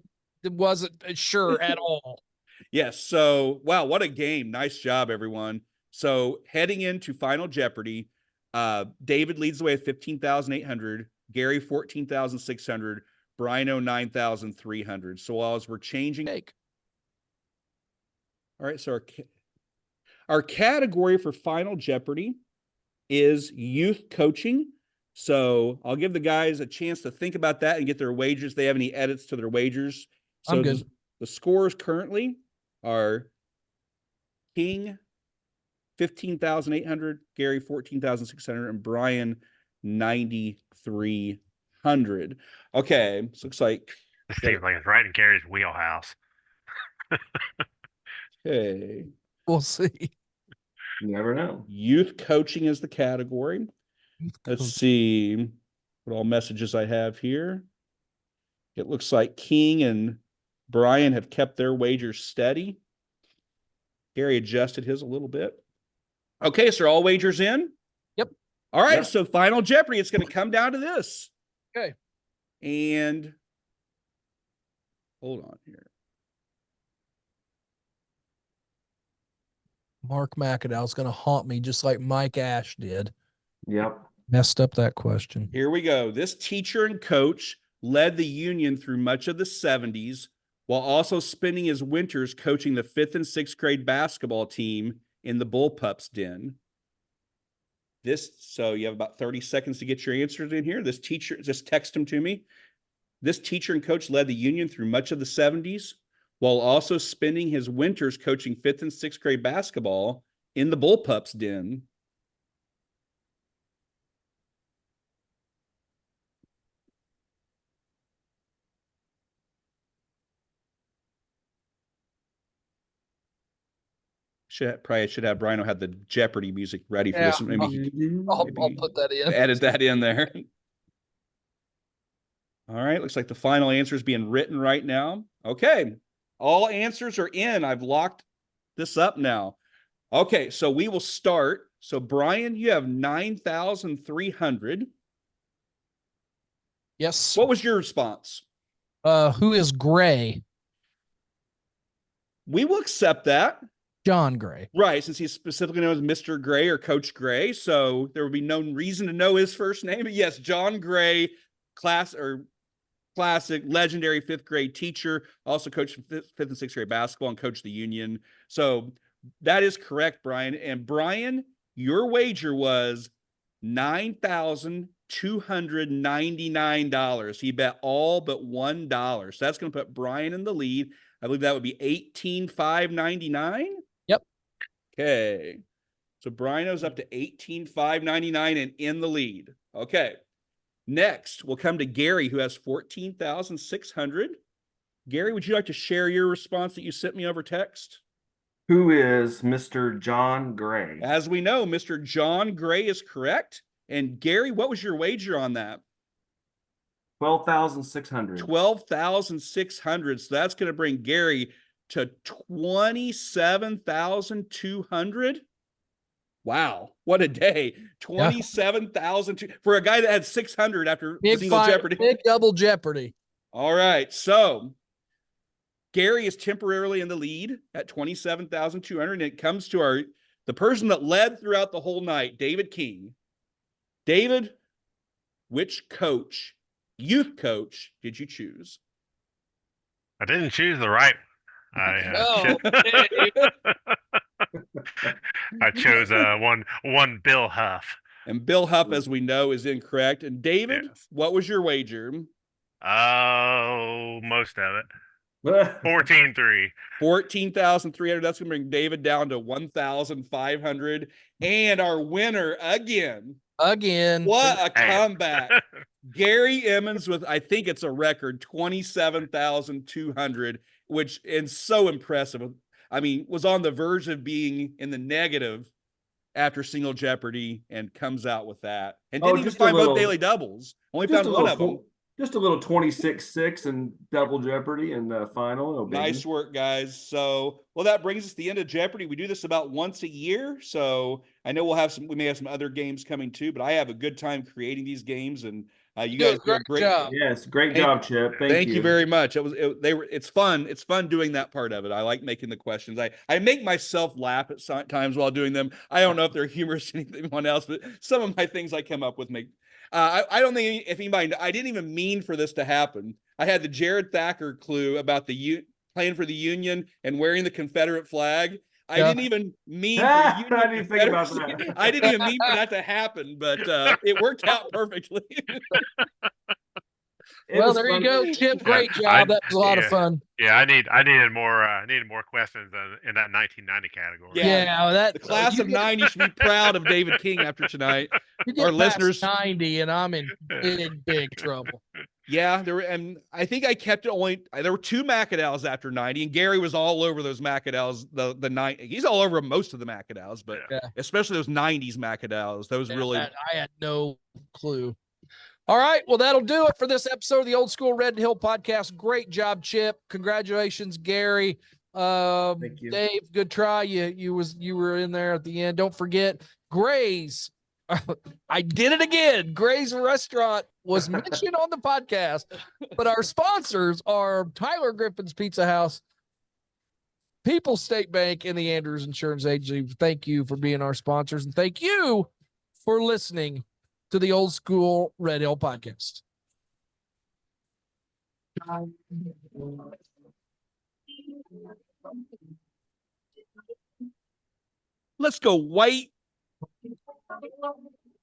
wasn't sure at all. Yes. So, wow, what a game. Nice job, everyone. So, heading into Final Jeopardy, David leads the way at 15,800, Gary 14,600, Bryno 9,300. So, as we're changing. All right. So, our category for Final Jeopardy is youth coaching. So, I'll give the guys a chance to think about that and get their wagers. If they have any edits to their wagers. So, I'm good. the scores currently are King 15,800, Gary 14,600, and Brian 9,300. Okay, so looks like This seems like it's right in Gary's wheelhouse. okay. We'll see. You never know. Youth coaching is the category. Let's see what all messages I have here. It looks like King and Brian have kept their wagers steady. Gary adjusted his a little bit. Okay, so are all wagers in? Yep. All right, Yep. so Final Jeopardy, it's going to come down to this. Okay. And hold on here. Mark McAdow's going to haunt me just like Mike Ash did. Yep. Messed up that question. Here we go. This teacher and coach led the Union through much of the 70s while also spending his winters coaching the 5th and 6th grade basketball team in the Bullpups Den. So you have about 30 seconds to get your answers in here. This teacher, just text them to me. This teacher and coach led the Union through much of the 70s while also spending his winters coaching 5th and 6th grade basketball in the Bullpups Den. Probably should have Bryno had the Jeopardy music ready for this. Maybe I'll put that in. edit that in there. All right, looks like the final answer is being written right now. Okay, all answers are in. I've locked this up now. Okay, so we will start. So Brian, you have 9,300. Yes. What was your response? Who is Gray? We will accept that. John Gray. Right, since he's specifically known as Mr. Gray or Coach Gray, so there would be no reason to know his first name. But yes, John Gray, classic, legendary 5th grade teacher, also coached 5th and 6th grade basketball and coached the Union. So that is correct, Brian. And Brian, your wager was $9,299. He bet all but $1. So that's going to put Brian in the lead. I believe that would be $18,599. Yep. Okay. So Bryno's up to $18,599 and in the lead. Okay. Next, we'll come to Gary, who has 14,600. Gary, would you like to share your response that you sent me over text? Who is Mr. John Gray? As we know, Mr. John Gray is correct. And Gary, what was your wager on that? 12,600. 12,600. So that's going to bring Gary to 27,200. Wow, what a day. 27,000 for a guy that had 600 after single Jeopardy. Big double Jeopardy. All right. So Gary is temporarily in the lead at 27,200. And it comes to the person that led throughout the whole night, David King. David, which youth coach, did you choose? I didn't choose the right. Oh, I chose one Bill Huff. And Bill Huff, as we know, is incorrect. And David, Yes. what was your wager? Oh, most of it. 14,300. 14,300. That's going to bring David down to 1,500. And our winner again. What a comeback. Gary Emmons with, I think it's a record, 27,200, which is so impressive. I mean, was on the verge of being in the negative after single Jeopardy and comes out with that. And didn't even find both daily doubles. Only found one of them. Just a little 26-6 and double Jeopardy in the final. No nice work, guys. So, well, that brings us to the end of Jeopardy. We do this about once a year. So I know we may have some other games coming too, but I have a good time creating these games, and you guys do a great job. Yes, great job, Chip. Thank you very much. It's fun. It's fun doing that part of it. I like making the questions. I make myself laugh at times while doing them. I don't know if they're humorous to anyone else, but some of my things I come up with make. I don't think if anybody. I didn't even mean for this to happen. I had the Jared Thacker clue about playing for the Union and wearing the Confederate flag. I didn't even mean for the Union. I didn't think about that. I didn't even mean for that to happen, but it worked out perfectly. Well, there you go, Chip. Great job. That was a lot of fun. Yeah, I needed more questions in that 1990 category. Yeah, the class of '90 should be proud of David King after tonight. Our listeners 90, and I'm in big trouble. Yeah, and I think I kept it there were 2 Macadals after 90, and Gary was all over those Macadals. The night he's all over most of the Macadals, but especially those 90s Macadals. Those really I had no clue. All right, well, that'll do it for this episode of the Old School Red Hill Podcast. Great job, Chip. Congratulations, Gary. Thank you. Dave, good try. You were in there at the end. Don't forget Gray's. I did it again. Gray's Restaurant was mentioned on the podcast, but our sponsors are Tyler Griffin's Pizza House, People's State Bank, and the Andrews Insurance Agency. Thank you for being our sponsors, and thank you for listening to the Old School Red Hill Podcast. Let's go white.